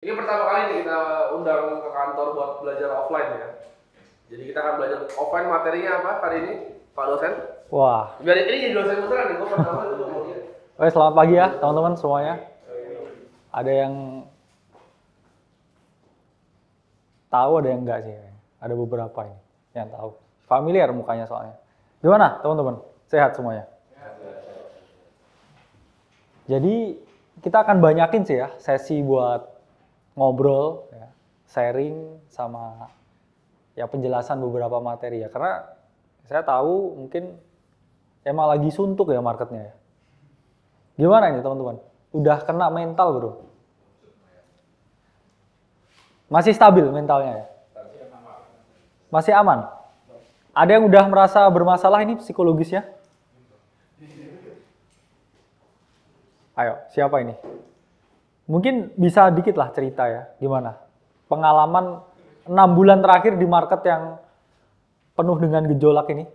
Ini pertama kali nih kita undang ke kantor buat belajar offline ya. Jadi kita akan belajar offline, materinya apa hari ini, Pak dosen? Wah. Biar ini jadi dosen beneran nih, gue pertama dulu mau lihat. Oke, selamat pagi ya teman-teman semuanya. Ada yang tahu, ada yang enggak sih. Ada beberapa ini yang tahu. Familiar mukanya soalnya. Gimana teman-teman? Sehat semuanya? Jadi kita akan banyakin sih ya sesi buat ngobrol, ya, sharing sama ya penjelasan beberapa materi ya. Karena saya tahu mungkin emang lagi suntuk ya marketnya ya. Gimana ini teman-teman? Udah kena mental bro? Masih stabil mentalnya ya? Masih aman? Ada yang udah merasa bermasalah ini psikologisnya? Ayo, siapa ini? Mungkin bisa dikit lah cerita ya, gimana? Pengalaman 6 bulan terakhir di market yang penuh dengan gejolak ini?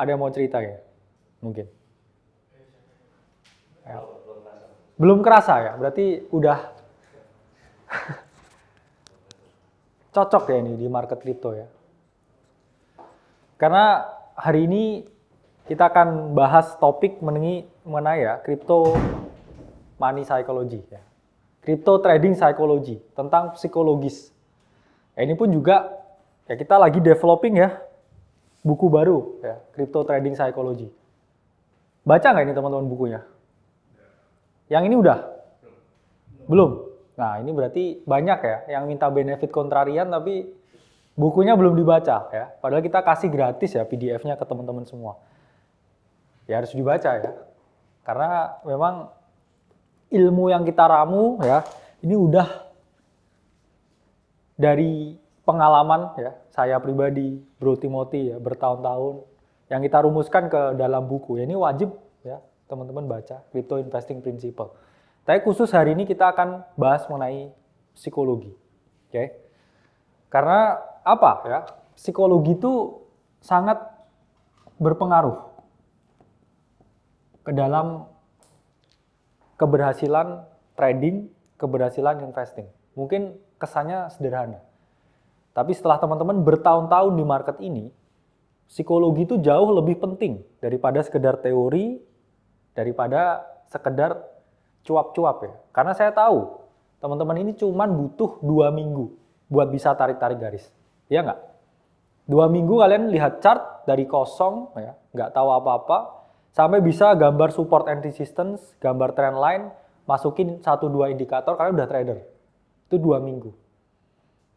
Ada yang mau cerita ya? Mungkin. Ayo. Belum kerasa ya? Berarti udah cocok ya ini di market kripto ya. Karena hari ini kita akan bahas topik mengenai ya crypto money psychology ya. Crypto trading psychology, tentang psikologis. Ya, ini pun juga ya kita lagi developing ya buku baru ya, crypto trading psychology. Baca nggak ini teman-teman bukunya? Yang ini udah? Belum? Nah ini berarti banyak ya yang minta benefit kontrarian tapi bukunya belum dibaca ya. Padahal kita kasih gratis ya PDF-nya ke teman-teman semua. Ya harus dibaca ya. Karena memang ilmu yang kita ramu ya, ini udah dari pengalaman ya, saya pribadi, Bro Timothy ya, bertahun-tahun yang kita rumuskan ke dalam buku. Ya, ini wajib ya teman-teman baca Crypto Investing Principle. Tapi khusus hari ini kita akan bahas mengenai psikologi. Oke. Karena apa ya? Psikologi itu sangat berpengaruh ke dalam keberhasilan trading, keberhasilan investing. Mungkin kesannya sederhana. Tapi setelah teman-teman bertahun-tahun di market ini, psikologi itu jauh lebih penting daripada sekedar teori, daripada sekedar cuap-cuap ya. Karena saya tahu, teman-teman ini cuma butuh 2 minggu buat bisa tarik-tarik garis. Iya nggak? 2 minggu kalian lihat chart dari kosong, ya, nggak tahu apa-apa, sampai bisa gambar support and resistance, gambar trend line, masukin 1-2 indikator, kalian udah trader. Itu 2 minggu.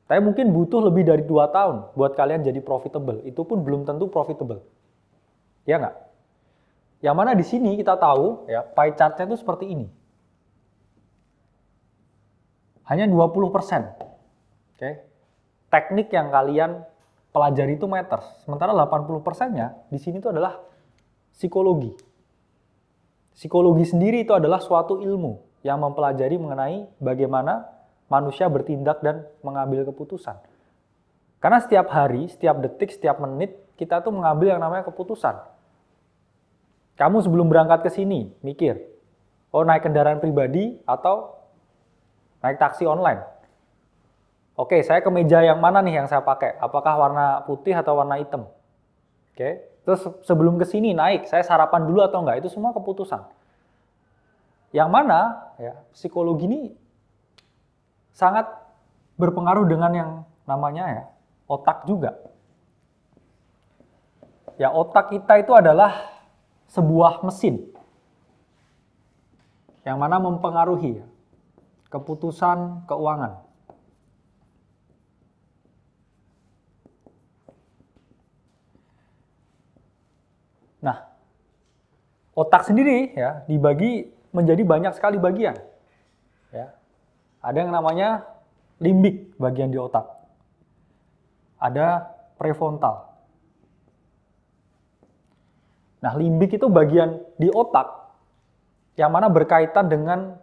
Tapi mungkin butuh lebih dari 2 tahun buat kalian jadi profitable. Itu pun belum tentu profitable. Ya nggak? Yang mana di sini kita tahu, ya, pie chart-nya itu seperti ini. Hanya 20%. Oke. Teknik yang kalian pelajari itu meters. Sementara 80%-nya di sini itu adalah psikologi. Psikologi sendiri itu adalah suatu ilmu yang mempelajari mengenai bagaimana manusia bertindak dan mengambil keputusan. Karena setiap hari, setiap detik, setiap menit, kita tuh mengambil yang namanya keputusan. Kamu sebelum berangkat ke sini, mikir, oh naik kendaraan pribadi atau naik taksi online. Oke, saya ke meja yang mana nih yang saya pakai? Apakah warna putih atau warna hitam? Oke. Terus sebelum ke sini naik, saya sarapan dulu atau enggak? Itu semua keputusan. Yang mana ya, psikologi ini sangat berpengaruh dengan yang namanya ya, otak juga. Ya, otak kita itu adalah sebuah mesin yang mana mempengaruhi ya, keputusan keuangan. Nah, otak sendiri ya dibagi menjadi banyak sekali bagian. Ya. Ada yang namanya limbik bagian di otak. Ada prefrontal. Nah, limbik itu bagian di otak yang mana berkaitan dengan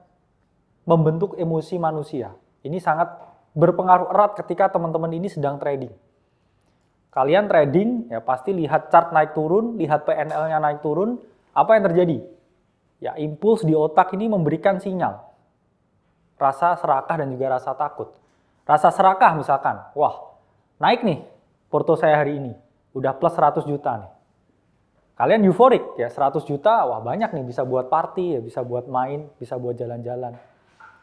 membentuk emosi manusia. Ini sangat berpengaruh erat ketika teman-teman ini sedang trading. Kalian trading, ya pasti lihat chart naik turun, lihat PNL-nya naik turun, apa yang terjadi? Ya, impuls di otak ini memberikan sinyal. rasa serakah dan juga rasa takut. Rasa serakah misalkan, wah naik nih porto saya hari ini, udah plus 100 juta nih. Kalian euforik ya, 100 juta, wah banyak nih, bisa buat party, ya, bisa buat main, bisa buat jalan-jalan.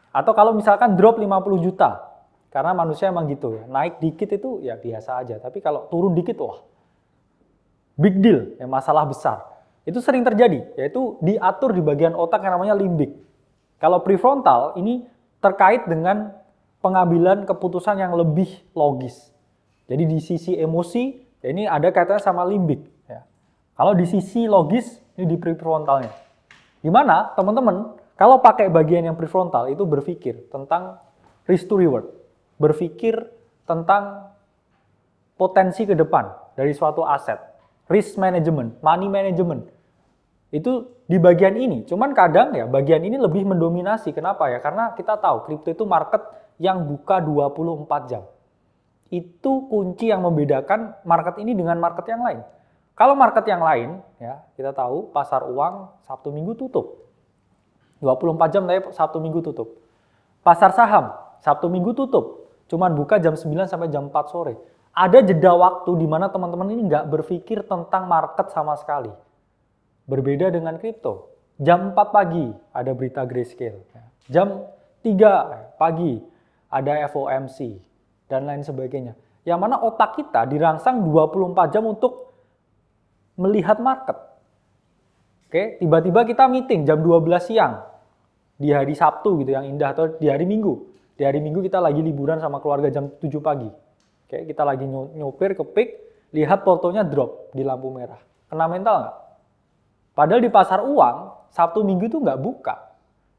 Atau kalau misalkan drop 50 juta, karena manusia emang gitu ya, naik dikit itu ya biasa aja, tapi kalau turun dikit, wah big deal, ya masalah besar. Itu sering terjadi, yaitu diatur di bagian otak yang namanya limbik. Kalau prefrontal ini terkait dengan pengambilan keputusan yang lebih logis. Jadi di sisi emosi, ya ini ada kaitannya sama limbik. Ya. Kalau di sisi logis, ini di prefrontalnya. Dimana teman-teman, kalau pakai bagian yang prefrontal itu berpikir tentang risk to reward. Berpikir tentang potensi ke depan dari suatu aset. Risk management, money management. Itu di bagian ini. Cuman kadang ya bagian ini lebih mendominasi. Kenapa ya? Karena kita tahu kripto itu market yang buka 24 jam. Itu kunci yang membedakan market ini dengan market yang lain. Kalau market yang lain, ya kita tahu pasar uang Sabtu Minggu tutup. 24 jam tapi Sabtu Minggu tutup. Pasar saham Sabtu Minggu tutup. Cuman buka jam 9 sampai jam 4 sore. Ada jeda waktu di mana teman-teman ini nggak berpikir tentang market sama sekali. Berbeda dengan kripto. Jam 4 pagi ada berita grayscale. Jam 3 pagi ada FOMC dan lain sebagainya. Yang mana otak kita dirangsang 24 jam untuk melihat market. Oke, tiba-tiba kita meeting jam 12 siang di hari Sabtu gitu yang indah, atau di hari Minggu. Di hari Minggu kita lagi liburan sama keluarga jam 7 pagi. Oke, kita lagi nyopir ke peak, lihat portonya drop di lampu merah. Kena mental nggak? Padahal di pasar uang, Sabtu Minggu itu nggak buka.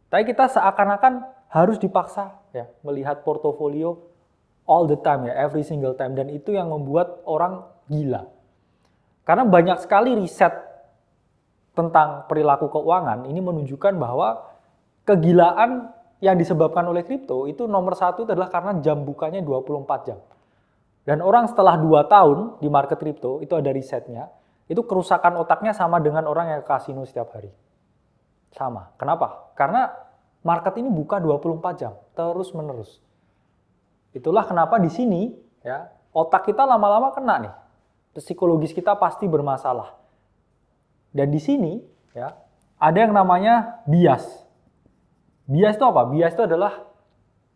Tapi kita seakan-akan harus dipaksa ya melihat portofolio all the time ya, every single time. Dan itu yang membuat orang gila. Karena banyak sekali riset tentang perilaku keuangan ini menunjukkan bahwa kegilaan yang disebabkan oleh kripto itu nomor satu adalah karena jam bukanya 24 jam. Dan orang setelah 2 tahun di market kripto, itu ada risetnya, itu kerusakan otaknya sama dengan orang yang ke kasino setiap hari. Sama. Kenapa? Karena market ini buka 24 jam, terus-menerus. Itulah kenapa di sini ya otak kita lama-lama kena nih. Psikologis kita pasti bermasalah. Dan di sini ya ada yang namanya bias. Bias itu apa? Bias itu adalah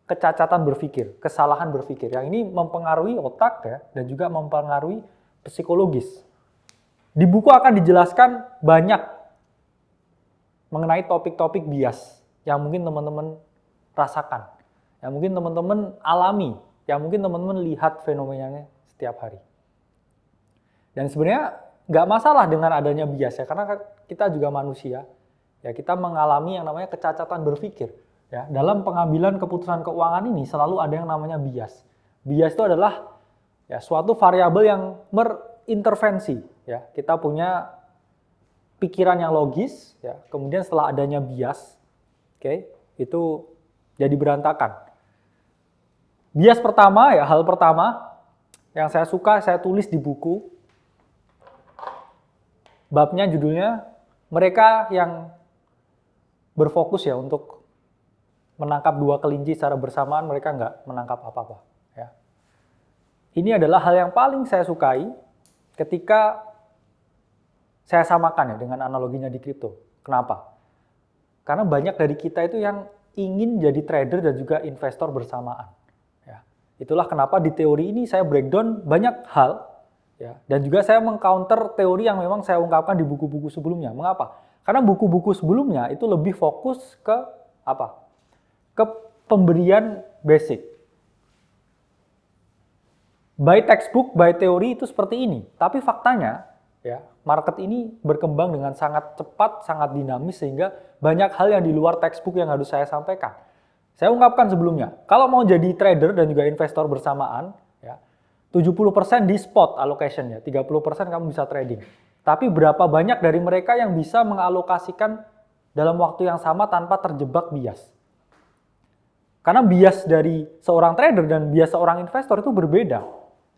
kecacatan berpikir, kesalahan berpikir. Yang ini mempengaruhi otak ya dan juga mempengaruhi psikologis. Di buku akan dijelaskan banyak mengenai topik-topik bias yang mungkin teman-teman rasakan, yang mungkin teman-teman alami, yang mungkin teman-teman lihat fenomenanya setiap hari. Dan sebenarnya nggak masalah dengan adanya bias ya, karena kita juga manusia, ya kita mengalami yang namanya kecacatan berpikir. Ya, dalam pengambilan keputusan keuangan ini selalu ada yang namanya bias. Bias itu adalah ya suatu variabel yang berintervensi. Ya, kita punya pikiran yang logis, ya, kemudian setelah adanya bias, itu jadi berantakan. Bias pertama, ya hal pertama yang saya suka saya tulis di buku. Babnya judulnya mereka yang berfokus ya untuk menangkap 2 kelinci secara bersamaan, mereka nggak menangkap apa-apa. Ya. Ini adalah hal yang paling saya sukai ketika saya samakan ya dengan analoginya di kripto. Kenapa? Karena banyak dari kita itu yang ingin jadi trader dan juga investor bersamaan. Ya. Itulah kenapa di teori ini saya breakdown banyak hal. Ya. Dan juga saya mengcounter teori yang memang saya ungkapkan di buku-buku sebelumnya. Mengapa? Karena buku-buku sebelumnya itu lebih fokus ke apa? Ke pemberian basic. By textbook, by teori itu seperti ini. Tapi faktanya, ya, market ini berkembang dengan sangat cepat, sangat dinamis, sehingga banyak hal yang di luar textbook yang harus saya sampaikan. Saya ungkapkan sebelumnya, kalau mau jadi trader dan juga investor bersamaan, ya, 70% di spot allocation-nya, 30% kamu bisa trading. Tapi berapa banyak dari mereka yang bisa mengalokasikan dalam waktu yang sama tanpa terjebak bias? Karena bias dari seorang trader dan bias seorang investor itu berbeda.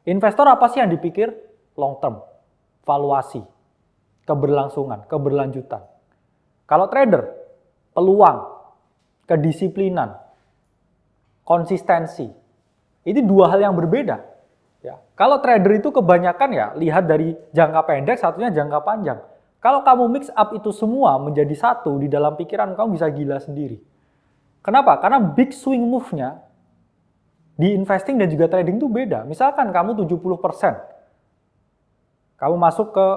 Investor apa sih yang dipikir? Long term, valuasi, keberlangsungan, keberlanjutan. Kalau trader, peluang, kedisiplinan, konsistensi. Itu dua hal yang berbeda. Ya. Kalau trader itu kebanyakan ya lihat dari jangka pendek, satunya jangka panjang. Kalau kamu mix up itu semua menjadi satu di dalam pikiran, kamu bisa gila sendiri. Kenapa? Karena big swing move-nya di investing dan juga trading itu beda. Misalkan kamu 70%, kamu masuk ke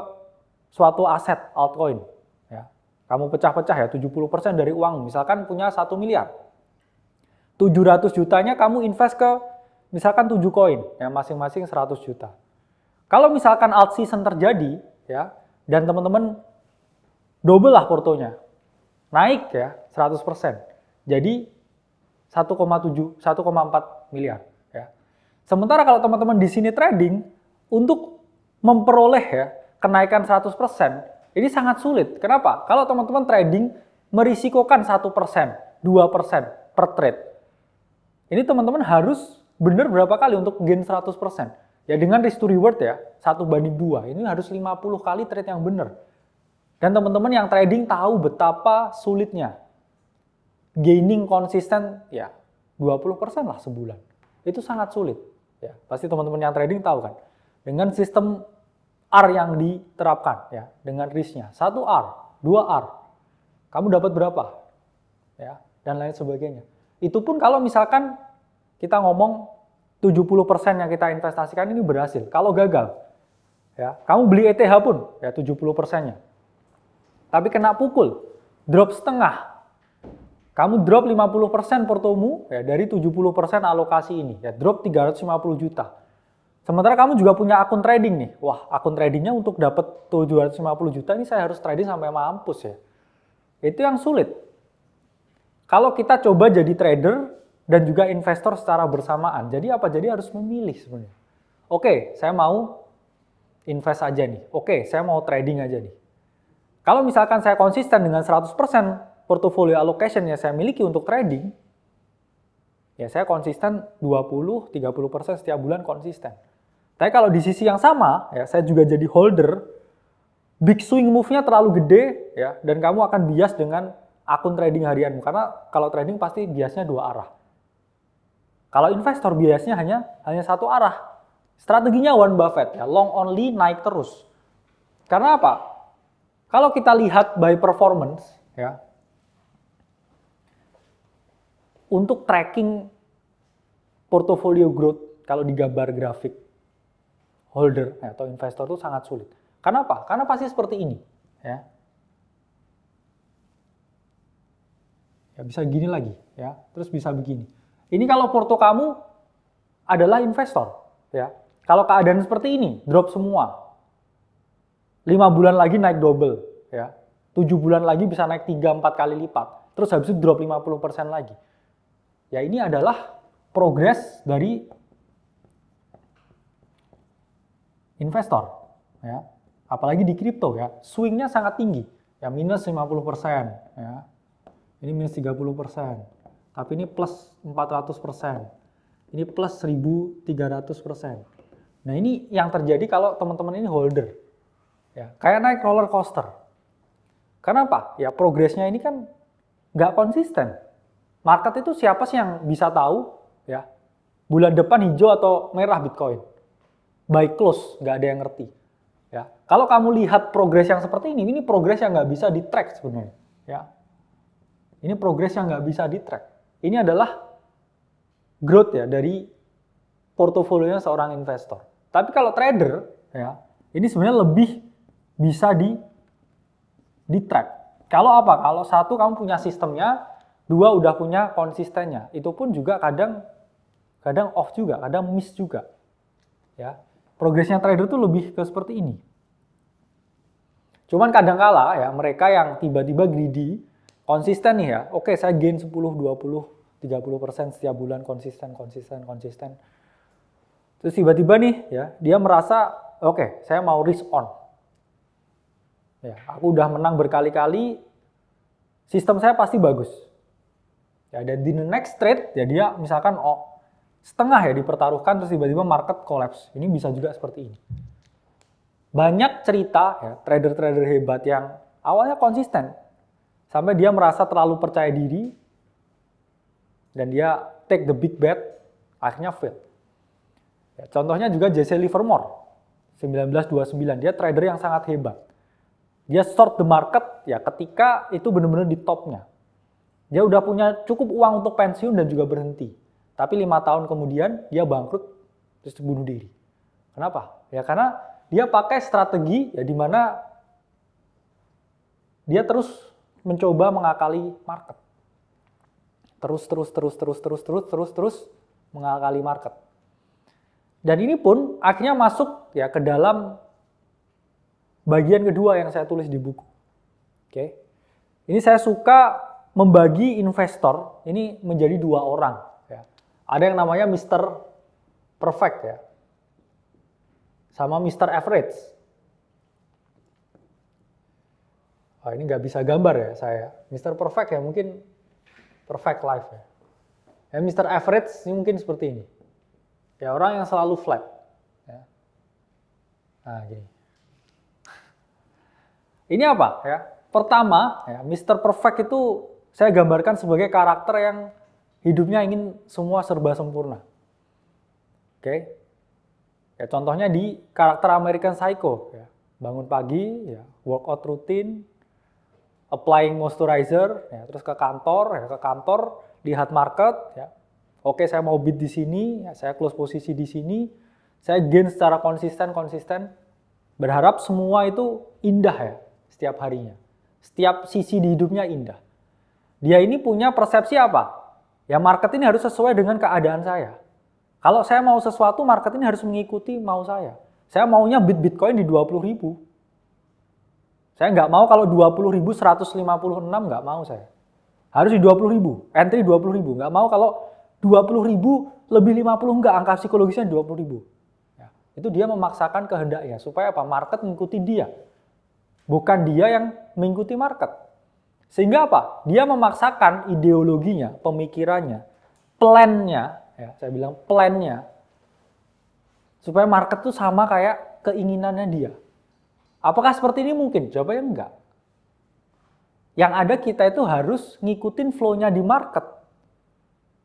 suatu aset altcoin. Ya. Kamu pecah-pecah ya, 70% dari uang, misalkan punya 1 miliar. 700 jutanya kamu invest ke misalkan 7 koin, ya masing-masing 100 juta. Kalau misalkan alt season terjadi, ya, dan teman-teman double lah portonya, naik ya 100%. Jadi 1,7, 1,4 miliar. Ya. Sementara kalau teman-teman di sini trading, untuk memperoleh ya kenaikan 100%, ini sangat sulit. Kenapa? Kalau teman-teman trading merisikokan 1%, 2% per trade. Ini teman-teman harus benar berapa kali untuk gain 100%. Ya dengan risk to reward ya, 1:2. Ini harus 50 kali trade yang benar. Dan teman-teman yang trading tahu betapa sulitnya. Gaining konsisten ya 20% lah sebulan. Itu sangat sulit. Ya, pasti teman-teman yang trading tahu kan. Dengan sistem R yang diterapkan ya, dengan risknya 1R, 2R. Kamu dapat berapa? Ya, dan lain sebagainya. Itu pun kalau misalkan kita ngomong 70% yang kita investasikan ini berhasil. Kalau gagal, ya, kamu beli ETH pun ya 70%-nya. Tapi kena pukul, drop setengah. Kamu drop 50% portomu ya, dari 70% alokasi ini. Ya, drop 350 juta. Sementara kamu juga punya akun trading nih. Wah, akun tradingnya untuk dapat 750 juta ini saya harus trading sampai mampus ya. Itu yang sulit. Kalau kita coba jadi trader dan juga investor secara bersamaan. Jadi apa? Jadi harus memilih sebenarnya. Oke, saya mau invest aja nih. Oke, saya mau trading aja nih. Kalau misalkan saya konsisten dengan 100% portfolio allocation yang saya miliki untuk trading, ya saya konsisten 20-30% setiap bulan konsisten. Tapi kalau di sisi yang sama, ya saya juga jadi holder, big swing move-nya terlalu gede, ya, dan kamu akan bias dengan akun trading harianmu. Karena kalau trading pasti biasnya dua arah. Kalau investor biasanya hanya satu arah. Strateginya Warren Buffett, ya, long only, naik terus. Karena apa? Kalau kita lihat by performance, ya, untuk tracking portfolio growth kalau di gambar grafik holder atau investor itu sangat sulit. Kenapa? Karena pasti seperti ini, ya. Ya bisa gini lagi, ya. Terus bisa begini. Ini kalau porto kamu adalah investor, ya. Kalau keadaan seperti ini, drop semua. 5 bulan lagi naik double, ya. 7 bulan lagi bisa naik 3-4 kali lipat. Terus habis itu drop 50% lagi. Ya ini adalah progres dari investor, ya. Apalagi di kripto ya, swingnya sangat tinggi, ya minus 50%, ya. Ini minus 30%, tapi ini plus 400%, ini plus 1300%. Nah ini yang terjadi kalau teman-teman ini holder, ya kayak naik roller coaster. Kenapa? Ya progresnya ini kan nggak konsisten. Market itu siapa sih yang bisa tahu ya bulan depan hijau atau merah Bitcoin? By close, nggak ada yang ngerti. Ya, kalau kamu lihat progres yang seperti ini progres yang nggak bisa di-track sebenarnya. Ya, ini progres yang nggak bisa di-track. Ini adalah growth ya dari portofolionya seorang investor. Tapi kalau trader, ya ini sebenarnya lebih bisa di-track. Kalau apa? Kalau satu kamu punya sistemnya, dua udah punya konsistennya. Itu pun juga kadang off juga, kadang miss juga. Ya, progresnya trader tuh lebih ke seperti ini. Cuman kadang kala ya mereka yang tiba-tiba greedy, konsisten nih ya. Oke, saya gain 10, 20, 30% setiap bulan konsisten. Terus tiba-tiba nih ya, dia merasa oke, saya mau risk on. Ya, aku udah menang berkali-kali, sistem saya pasti bagus. Ya, dan di next trade ya dia misalkan setengah ya dipertaruhkan terus tiba-tiba market collapse. Ini bisa juga seperti ini. Banyak cerita ya trader-trader hebat yang awalnya konsisten sampai dia merasa terlalu percaya diri dan dia take the big bet, akhirnya fail. Ya, contohnya juga Jesse Livermore, 1929, dia trader yang sangat hebat. Dia short the market ya ketika itu benar-benar di topnya. Dia udah punya cukup uang untuk pensiun dan juga berhenti. Tapi 5 tahun kemudian dia bangkrut terus bunuh diri. Kenapa? Ya karena dia pakai strategi ya di mana dia terus mencoba mengakali market. Terus mengakali market. Dan ini pun akhirnya masuk ya ke dalam bagian kedua yang saya tulis di buku. Oke. Ini saya suka membagi investor ini menjadi 2 orang ya. Ada yang namanya Mr. Perfect ya. Sama Mr. Average. Oh, ini nggak bisa gambar ya saya. Mr. Perfect ya mungkin perfect life ya. Ya Mr. Average ini mungkin seperti ini. Ya orang yang selalu flat. Ya. Nah gini. Ini apa ya? Pertama ya Mr. Perfect itu saya gambarkan sebagai karakter yang hidupnya ingin semua serba sempurna. Oke. Ya contohnya di karakter American Psycho ya. Bangun pagi ya, workout rutin, applying moisturizer, ya, terus ke kantor, lihat market, ya. Oke, saya mau bid di sini, ya, saya close posisi di sini, saya gain secara konsisten, berharap semua itu indah ya, setiap harinya. Setiap sisi di hidupnya indah. Dia ini punya persepsi apa? Ya market ini harus sesuai dengan keadaan saya. Kalau saya mau sesuatu, market ini harus mengikuti mau saya. Saya maunya bid Bitcoin di 20.000. Saya nggak mau kalau 20.156 nggak mau saya. Harus di 20.000, entry 20.000. Nggak mau kalau 20.000 lebih 50 nggak, angka psikologisnya 20.000. Ya, itu dia memaksakan kehendaknya supaya apa? Market mengikuti dia. Bukan dia yang mengikuti market. Sehingga apa? Dia memaksakan ideologinya, pemikirannya, plannya, ya, saya bilang plannya, supaya market tuh sama kayak keinginannya dia. Apakah seperti ini mungkin? Jawabannya enggak. Yang ada kita itu harus ngikutin flow-nya di market.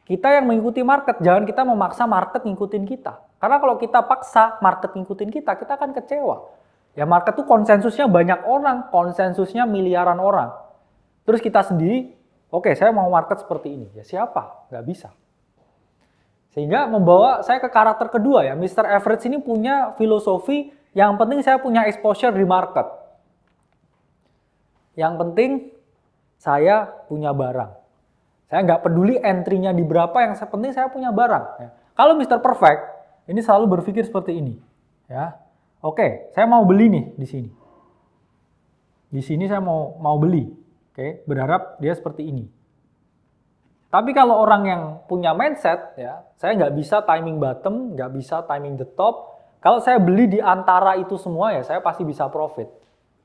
Kita yang mengikuti market, jangan kita memaksa market ngikutin kita. Karena kalau kita paksa market ngikutin kita akan kecewa. Ya market tuh konsensusnya banyak orang, konsensusnya miliaran orang. Terus kita sendiri, oke, saya mau market seperti ini. Ya siapa? Nggak bisa. Sehingga membawa saya ke karakter kedua ya. Mr. Average ini punya filosofi, yang penting saya punya exposure di market. Yang penting saya punya barang. Saya nggak peduli entry-nya di berapa, yang penting saya punya barang. Ya. Kalau Mr. Perfect, ini selalu berpikir seperti ini. Ya, oke, saya mau beli nih di sini. Di sini saya mau beli. Oke, berharap dia seperti ini. Tapi kalau orang yang punya mindset, ya, saya nggak bisa timing bottom, nggak bisa timing the top. Kalau saya beli di antara itu semua, ya saya pasti bisa profit.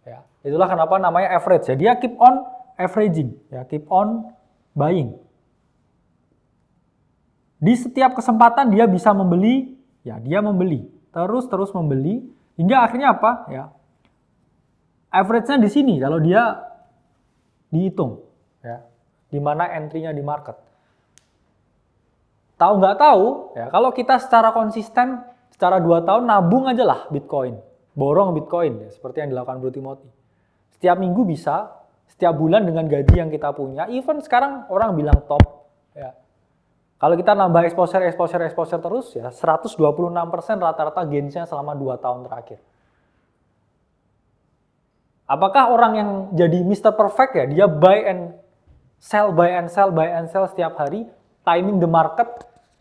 Ya, itulah kenapa namanya average. Ya, dia keep on averaging, ya, keep on buying. Di setiap kesempatan dia bisa membeli, ya dia membeli, terus membeli, hingga akhirnya apa? Ya, average-nya di sini kalau dia dihitung, ya, di mana entry-nya di market. Tahu nggak tahu, ya kalau kita secara konsisten, secara 2 tahun nabung aja lah Bitcoin, borong Bitcoin, ya, seperti yang dilakukan Bro Timothy. Setiap minggu bisa, setiap bulan dengan gaji yang kita punya, even sekarang orang bilang top, ya. Kalau kita nambah exposure terus, ya 126% rata-rata gainsnya selama 2 tahun terakhir. Apakah orang yang jadi Mr. Perfect ya, dia buy and sell setiap hari, timing the market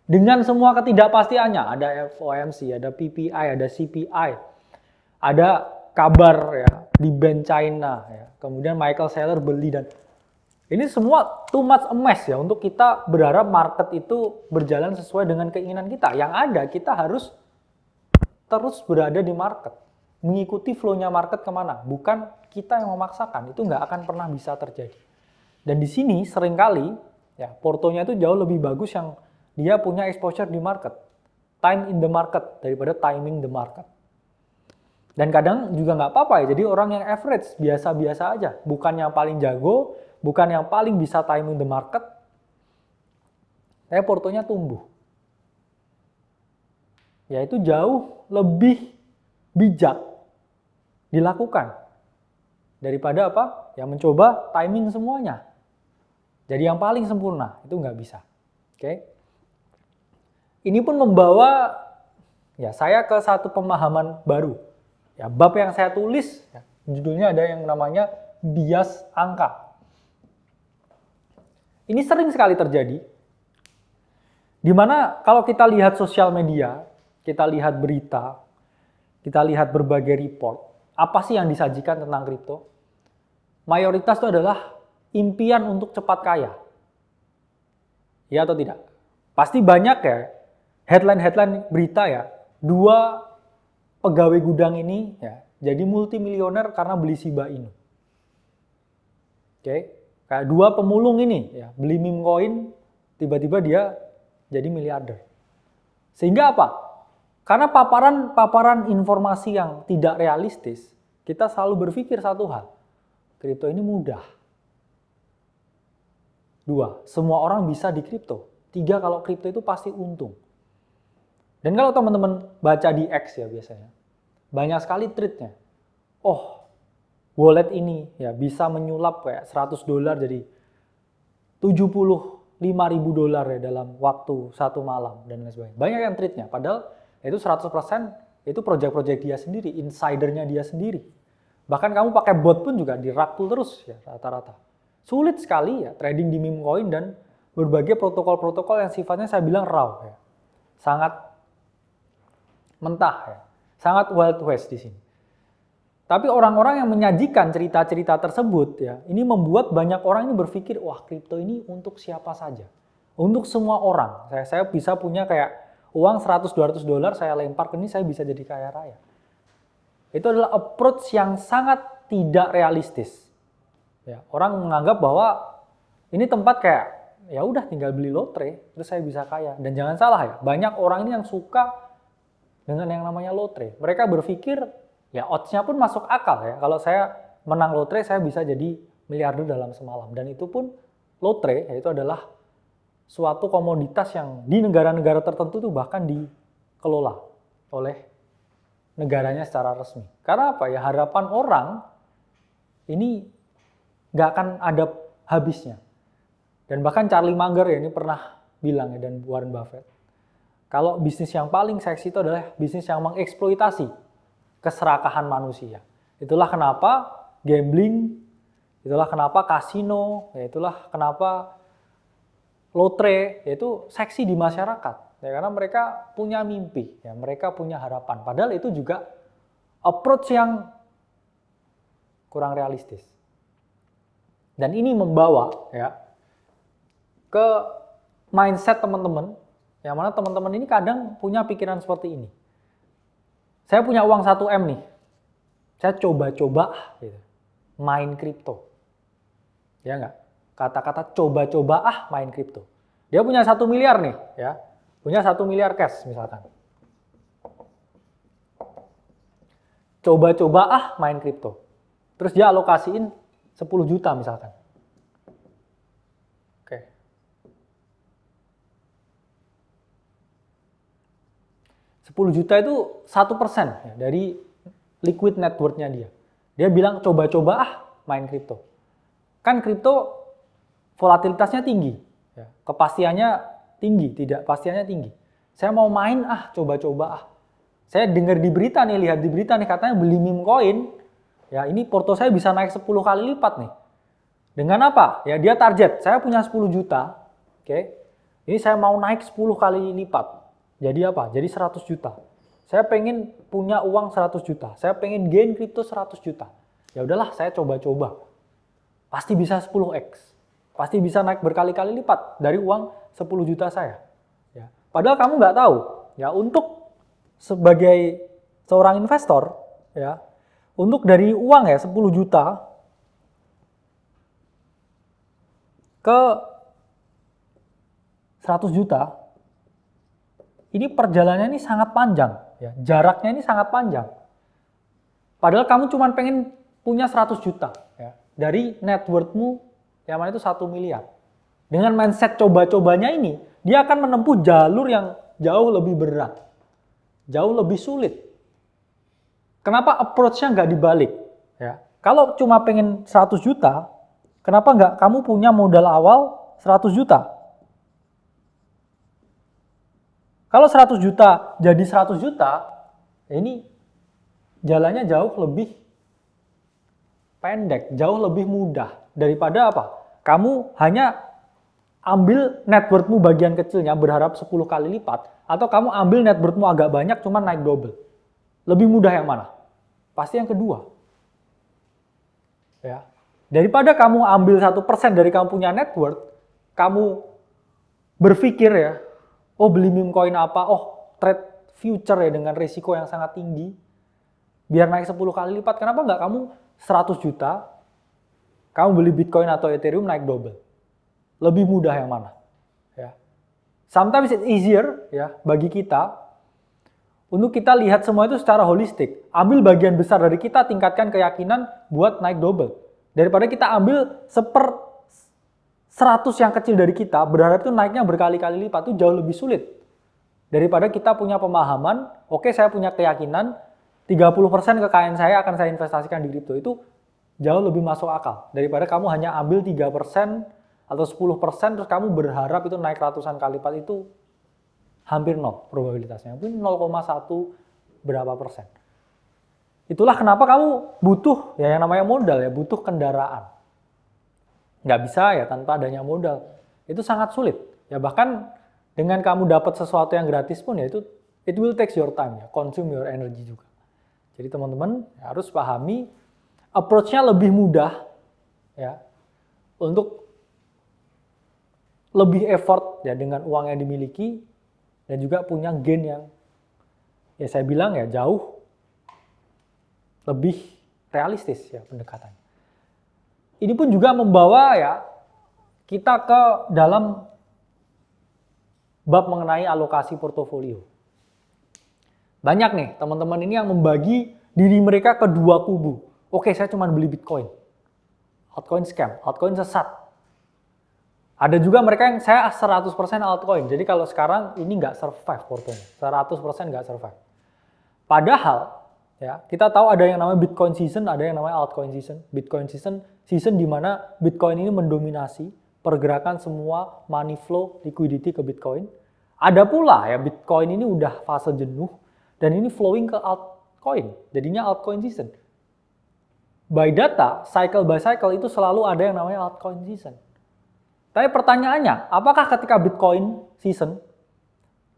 dengan semua ketidakpastiannya. Ada FOMC, ada PPI, ada CPI, ada kabar ya di Bank China, ya. Kemudian Michael Saylor beli, dan ini semua too much a mess ya untuk kita berharap market itu berjalan sesuai dengan keinginan kita. Yang ada kita harus terus berada di market, mengikuti flow-nya market kemana, bukan kita yang memaksakan. Itu nggak akan pernah bisa terjadi. Dan di sini seringkali ya portonya itu jauh lebih bagus yang dia punya exposure di market, time in the market daripada timing the market. Dan kadang juga nggak apa-apa ya, jadi orang yang average biasa-biasa aja, bukan yang paling jago, bukan yang paling bisa timing the market, Tapi portonya tumbuh. Yaitu jauh lebih bijak dilakukan daripada apa? Ya mencoba timing semuanya. Jadi yang paling sempurna itu nggak bisa. Oke? Ini pun membawa ya saya ke satu pemahaman baru. Ya bab yang saya tulis ya, judulnya ada yang namanya bias angka. Ini sering sekali terjadi. Di mana kalau kita lihat sosial media, kita lihat berita, kita lihat berbagai report, apa sih yang disajikan tentang kripto? Mayoritas itu adalah impian untuk cepat kaya. Ya atau tidak? Pasti banyak ya headline-headline berita ya. 2 pegawai gudang ini ya jadi multimilioner karena beli Shiba Inu. Oke, kayak 2 pemulung ini ya beli meme coin, tiba-tiba dia jadi miliarder. Sehingga apa? Karena paparan informasi yang tidak realistis, kita selalu berpikir satu hal, kripto ini mudah. 2, semua orang bisa di kripto. 3, kalau kripto itu pasti untung. Dan kalau teman-teman baca di X ya biasanya, banyak sekali tweetnya. Oh, wallet ini ya bisa menyulap kayak $100 jadi $75.000 ya dalam waktu 1 malam dan lain sebagainya. Banyak yang tweetnya, padahal itu 100% itu project-project dia sendiri, insidernya dia sendiri. Bahkan kamu pakai bot pun juga dirangkul terus ya rata-rata. Sulit sekali ya trading di meme coin dan berbagai protokol-protokol yang sifatnya saya bilang raw ya. Sangat mentah ya. Sangat wild west di sini. Tapi orang-orang yang menyajikan cerita-cerita tersebut ya, ini membuat banyak orang ini berpikir, wah kripto ini untuk siapa saja. Untuk semua orang. Saya bisa punya kayak uang $100-200 saya lempar ke ini, saya bisa jadi kaya raya. Itu adalah approach yang sangat tidak realistis. Ya, orang menganggap bahwa ini tempat kayak ya udah tinggal beli lotre terus saya bisa kaya. Dan jangan salah ya, banyak orang ini yang suka dengan yang namanya lotre. Mereka berpikir ya odds-nya pun masuk akal ya. Kalau saya menang lotre saya bisa jadi miliarder dalam semalam. Dan itu pun lotre yaitu adalah suatu komoditas yang di negara-negara tertentu tuh bahkan dikelola oleh negaranya secara resmi. Karena apa ya, harapan orang ini nggak akan ada habisnya. Dan bahkan Charlie Munger ya ini pernah bilang ya, dan Warren Buffett, kalau bisnis yang paling seksi itu adalah bisnis yang mengeksploitasi keserakahan manusia. Itulah kenapa gambling, itulah kenapa kasino, ya itulah kenapa lotre, yaitu seksi di masyarakat. Ya, karena mereka punya mimpi, ya mereka punya harapan. Padahal itu juga approach yang kurang realistis. Dan ini membawa ya ke mindset teman-teman, yang mana teman-teman ini kadang punya pikiran seperti ini. Saya punya uang 1M nih, saya coba-coba gitu, main kripto. Ya enggak? Kata-kata coba-coba main kripto. Dia punya 1 miliar nih, ya, punya 1 miliar cash misalkan. Coba-coba main kripto. Terus dia alokasiin 10 juta misalkan. Oke. 10 juta itu 1% ya, dari liquid net worth-nya dia. Dia bilang coba-coba main kripto. Kan kripto volatilitasnya tinggi, ya. Kepastiannya tinggi, tidak pastiannya tinggi. Saya mau main coba-coba. Saya dengar di berita nih, lihat di berita nih katanya beli meme coin. Ya ini porto saya bisa naik 10 kali lipat nih. Dengan apa? Ya dia target, saya punya 10 juta. Oke. Ini saya mau naik 10 kali lipat. Jadi apa? Jadi 100 juta. Saya pengen punya uang 100 juta. Saya pengen gain kripto 100 juta. Ya udahlah, saya coba-coba. Pasti bisa 10x. Pasti bisa naik berkali-kali lipat dari uang 10 juta saya. Ya. Padahal kamu nggak tahu. Ya untuk sebagai seorang investor, ya, untuk dari uang ya 10 juta ke 100 juta, ini perjalanannya ini sangat panjang, ya. Jaraknya ini sangat panjang. Padahal kamu cuma pengen punya 100 juta, ya. Dari net worth-mu yang mana itu 1 miliar. Dengan mindset coba-cobanya ini, dia akan menempuh jalur yang jauh lebih berat, jauh lebih sulit. Kenapa approach-nya nggak dibalik? Ya. Kalau cuma pengen 100 juta, kenapa nggak kamu punya modal awal 100 juta? Kalau 100 juta jadi 100 juta, ini jalannya jauh lebih pendek, jauh lebih mudah daripada apa? Kamu hanya ambil net worth-mu bagian kecilnya berharap 10 kali lipat, atau kamu ambil net worth-mu agak banyak cuma naik double. Lebih mudah yang mana? Pasti yang kedua. Ya. Daripada kamu ambil 1% dari kamu punya net worth, kamu berpikir ya, oh beli meme coin apa, oh trade future ya dengan risiko yang sangat tinggi, biar naik 10 kali lipat. Kenapa nggak kamu 100 juta, kamu beli Bitcoin atau Ethereum naik double? Lebih mudah yang mana? Ya. Sometimes it's easier ya bagi kita untuk kita lihat semua itu secara holistik. Ambil bagian besar dari kita, tingkatkan keyakinan buat naik double. Daripada kita ambil 100 yang kecil dari kita, berharap itu naiknya berkali-kali lipat, itu jauh lebih sulit. Daripada kita punya pemahaman, oke saya punya keyakinan, 30% kekayaan saya akan saya investasikan di kripto, itu jauh lebih masuk akal. Daripada kamu hanya ambil 3% atau 10%, terus kamu berharap itu naik ratusan kali lipat, itu hampir nol probabilitasnya. Mungkin 0,1 berapa persen. Itulah kenapa kamu butuh ya yang namanya modal ya, butuh kendaraan. Nggak bisa ya tanpa adanya modal. Itu sangat sulit. Ya bahkan dengan kamu dapat sesuatu yang gratis pun ya itu it will take your time ya, consume your energy juga. Jadi teman-teman ya, harus pahami approach-nya lebih mudah ya untuk lebih effort ya dengan uang yang dimiliki dan juga punya gain yang ya saya bilang ya jauh lebih realistis ya pendekatannya. Ini pun juga membawa ya kita ke dalam bab mengenai alokasi portofolio. Banyak nih teman-teman ini yang membagi diri mereka ke dua kubu. Oke, saya cuma beli Bitcoin. Altcoin scam, altcoin sesat. Ada juga mereka yang saya 100% altcoin. Jadi kalau sekarang ini nggak survive portonya. 100% nggak survive. Padahal ya kita tahu ada yang namanya Bitcoin season, ada yang namanya altcoin season. Bitcoin season di mana Bitcoin ini mendominasi pergerakan semua money flow, liquidity ke Bitcoin. Ada pula ya Bitcoin ini udah fase jenuh dan ini flowing ke altcoin. Jadinya altcoin season. By data, cycle by cycle itu selalu ada yang namanya altcoin season. Tapi pertanyaannya, apakah ketika Bitcoin season,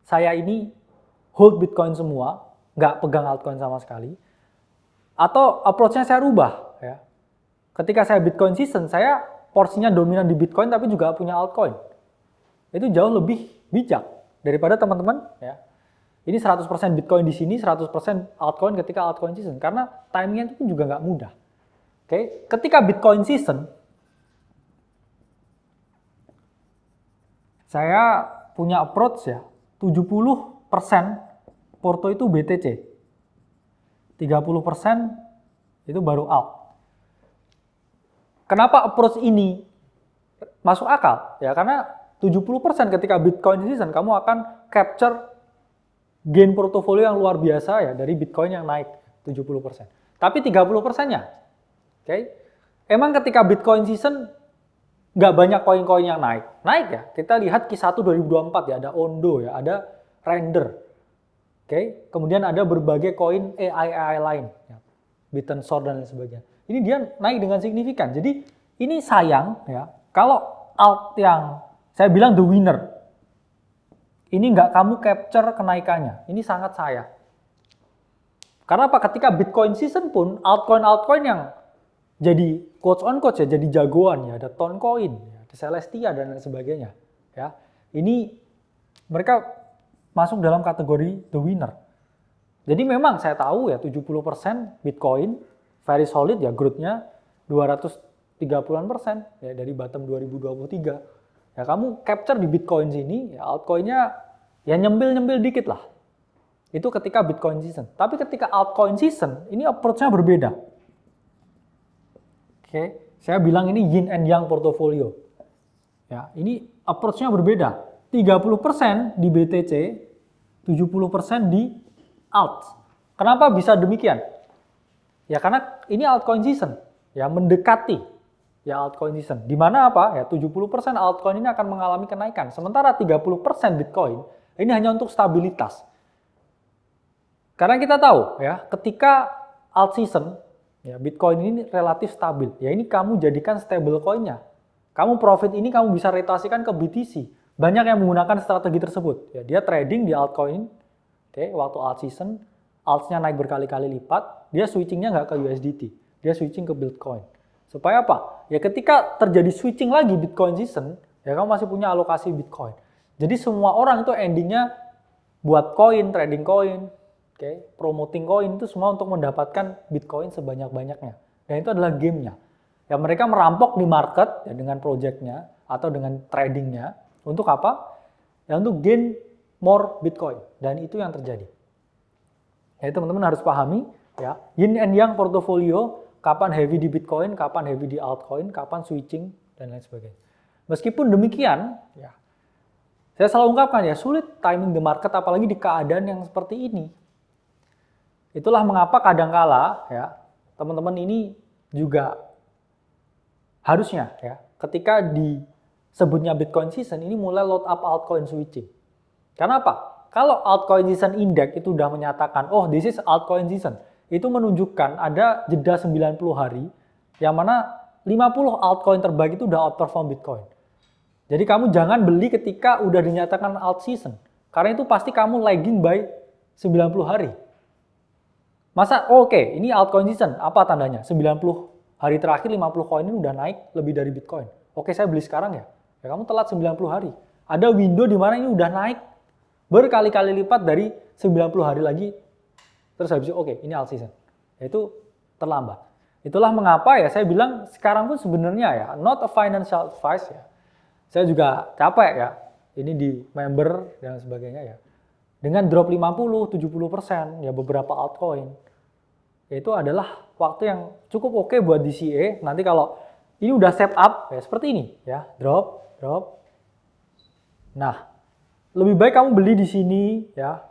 saya ini hold Bitcoin semua, nggak pegang altcoin sama sekali, atau approach-nya saya rubah? Ya. Ketika saya Bitcoin season, saya porsinya dominan di Bitcoin tapi juga punya altcoin. Itu jauh lebih bijak daripada teman-teman. Ya. Ini 100% Bitcoin di sini, 100% altcoin ketika altcoin season. Karena timingnya itu juga nggak mudah. Oke, ketika Bitcoin season, saya punya approach ya, 70% porto itu BTC. 30% itu baru alt. Kenapa approach ini masuk akal? Ya karena 70% ketika Bitcoin season kamu akan capture gain portofolio yang luar biasa ya dari Bitcoin yang naik 70%. Tapi 30%-nya, oke? Emang ketika Bitcoin season nggak banyak koin-koin yang naik. Naik ya, kita lihat Q1 2024 ya, ada Ondo ya, ada Render. Oke, kemudian ada berbagai koin AI lain, ya, Bitten Sword dan lain sebagainya. Ini dia naik dengan signifikan. Jadi ini sayang ya, kalau alt yang saya bilang the winner, ini nggak kamu capture kenaikannya. Ini sangat sayang. Karena apa? Ketika Bitcoin season pun altcoin yang jadi quotes on quotes ya, jadi jagoan ya, ada Toncoin, ya, ada Celestia dan lain sebagainya. Ya, ini mereka masuk dalam kategori the winner. Jadi memang saya tahu ya 70% Bitcoin very solid ya, growth-nya 230% ya dari bottom 2023. Ya kamu capture di Bitcoin sini, ya altcoin-nya ya nyembil dikit lah. Itu ketika Bitcoin season. Tapi ketika altcoin season, ini approach-nya berbeda. Oke, saya bilang ini yin and yang portofolio. Ya, ini approach-nya berbeda. 30% di BTC, 70% di alt. Kenapa bisa demikian? Ya karena ini altcoin season, ya mendekati ya altcoin season. Di mana apa? Ya 70% altcoin ini akan mengalami kenaikan. Sementara 30% Bitcoin ini hanya untuk stabilitas. Karena kita tahu ya, ketika alt season, ya Bitcoin ini relatif stabil. Ya ini kamu jadikan stable coin-nya. Kamu profit ini kamu bisa rotasikan ke BTC. Banyak yang menggunakan strategi tersebut. Ya, dia trading di altcoin, waktu alt season, alts-nya naik berkali-kali lipat, dia switching-nya nggak ke USDT, dia switching ke Bitcoin. Supaya apa? Ya ketika terjadi switching lagi Bitcoin season, ya kamu masih punya alokasi Bitcoin. Jadi semua orang itu endingnya buat koin, trading koin, promoting koin itu semua untuk mendapatkan Bitcoin sebanyak-banyaknya. Dan itu adalah gamenya. Ya mereka merampok di market ya, dengan projectnya atau dengan tradingnya untuk apa? Ya untuk gain more Bitcoin. Dan itu yang terjadi. Ya teman-teman harus pahami ya yin and yang portofolio, kapan heavy di Bitcoin, kapan heavy di altcoin, kapan switching dan lain sebagainya. Meskipun demikian, ya saya selalu ungkapkan ya sulit timing the market apalagi di keadaan yang seperti ini. Itulah mengapa kadangkala ya teman-teman ini juga harusnya ya ketika disebutnya Bitcoin season ini mulai load up altcoin switching. Karena apa? Kalau altcoin season index itu sudah menyatakan, oh this is altcoin season, itu menunjukkan ada jeda 90 hari, yang mana 50 altcoin terbaik itu udah outperform Bitcoin. Jadi kamu jangan beli ketika udah dinyatakan alt season, karena itu pasti kamu lagging by 90 hari. Masa, oke, ini altcoin season, apa tandanya? 90 hari terakhir 50 koin ini udah naik lebih dari Bitcoin. Oke, saya beli sekarang ya. Ya kamu telat 90 hari. Ada window di mana ini udah naik berkali-kali lipat dari 90 hari lagi, terus habis itu oke, ini alt season. Itu terlambat. Itulah mengapa ya saya bilang sekarang pun sebenarnya ya, not a financial advice ya. Saya juga capek ya, ini di member dan sebagainya ya. Dengan drop 50-70% ya beberapa altcoin, itu adalah waktu yang cukup oke buat DCA. Nanti kalau ini udah set up ya seperti ini ya, drop. Nah, lebih baik kamu beli di sini ya,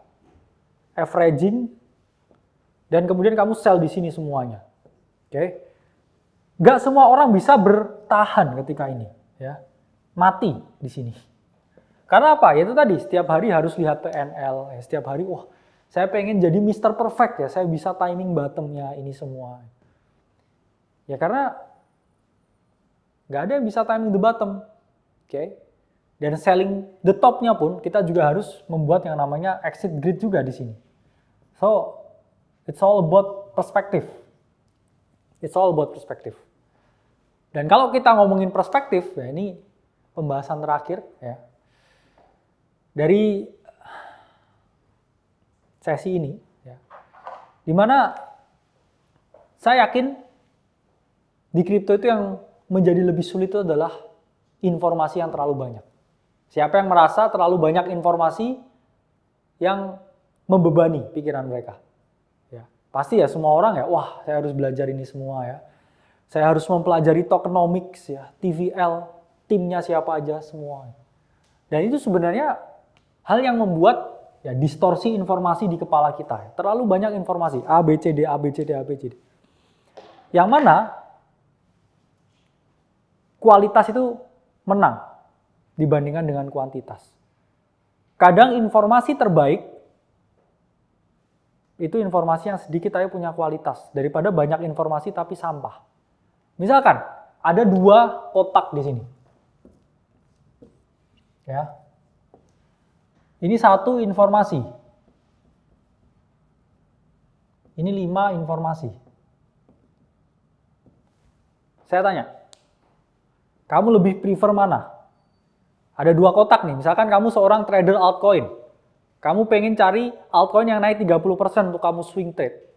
averaging, dan kemudian kamu sell di sini semuanya. Oke, nggak semua orang bisa bertahan ketika ini, ya, mati di sini. Karena apa? Ya itu tadi, setiap hari harus lihat PNL, ya, setiap hari, wah, saya pengen jadi Mr. Perfect ya, saya bisa timing bottomnya ini semua. Ya karena nggak ada yang bisa timing the bottom, oke? Dan selling the top-nya pun kita juga harus membuat yang namanya exit grid juga di sini. So, it's all about perspective. It's all about perspective. Dan kalau kita ngomongin perspektif, ya ini pembahasan terakhir ya. Dari sesi ini ya. Dimana saya yakin di kripto itu yang menjadi lebih sulit itu adalah informasi yang terlalu banyak. Siapa yang merasa terlalu banyak informasi yang membebani pikiran mereka? Ya, pasti ya semua orang ya, wah saya harus belajar ini semua ya. Saya harus mempelajari tokenomics ya, TVL, timnya siapa aja semua. Dan itu sebenarnya hal yang membuat ya distorsi informasi di kepala kita. Ya. Terlalu banyak informasi, A, B, C, D, A, B, C, D, A, B, C, D. Yang mana kualitas itu menang dibandingkan dengan kuantitas. Kadang informasi terbaik itu informasi yang sedikit tapi punya kualitas daripada banyak informasi tapi sampah. Misalkan ada 2 kotak di sini. Ya. Ini 1 informasi. Ini 5 informasi. Saya tanya, kamu lebih prefer mana? Ada 2 kotak nih, misalkan kamu seorang trader altcoin. Kamu pengen cari altcoin yang naik 30% untuk kamu swing trade.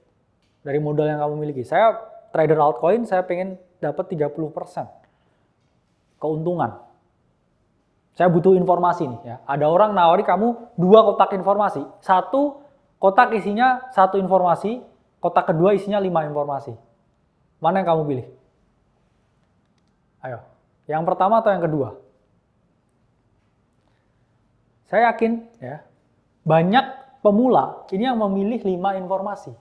Dari modal yang kamu miliki. Saya trader altcoin, saya pengen dapat 30% keuntungan. Saya butuh informasi nih ya. Ada orang nawari kamu 2 kotak informasi. 1 kotak isinya 1 informasi, kotak kedua isinya 5 informasi. Mana yang kamu pilih? Ayo, yang pertama atau yang kedua? Saya yakin ya, banyak pemula ini yang memilih 5 informasi.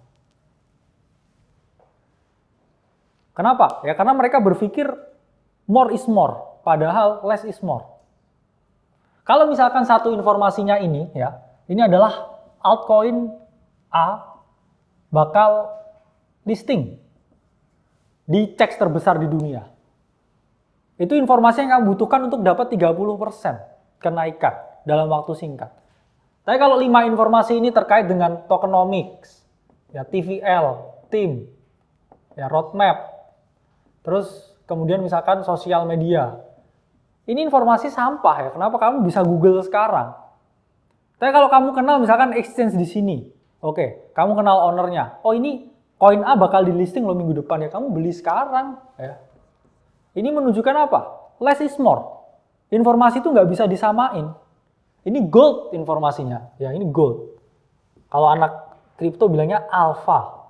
Kenapa? Ya karena mereka berpikir more is more, padahal less is more. Kalau misalkan satu informasinya ini ya, ini adalah altcoin A bakal listing di CEX terbesar di dunia. Itu informasi yang kamu butuhkan untuk dapat 30% kenaikan dalam waktu singkat. Tapi kalau 5 informasi ini terkait dengan tokenomics, ya TVL, TIM, ya roadmap, terus kemudian misalkan sosial media. Ini informasi sampah ya, kenapa kamu bisa Google sekarang? Tapi kalau kamu kenal misalkan exchange di sini, oke, kamu kenal ownernya. Oh ini koin A bakal di listing loh minggu depan ya, kamu beli sekarang ya. Ini menunjukkan apa? Less is more. Informasi itu nggak bisa disamain. Ini gold informasinya, ya ini gold. Kalau anak kripto bilangnya alpha.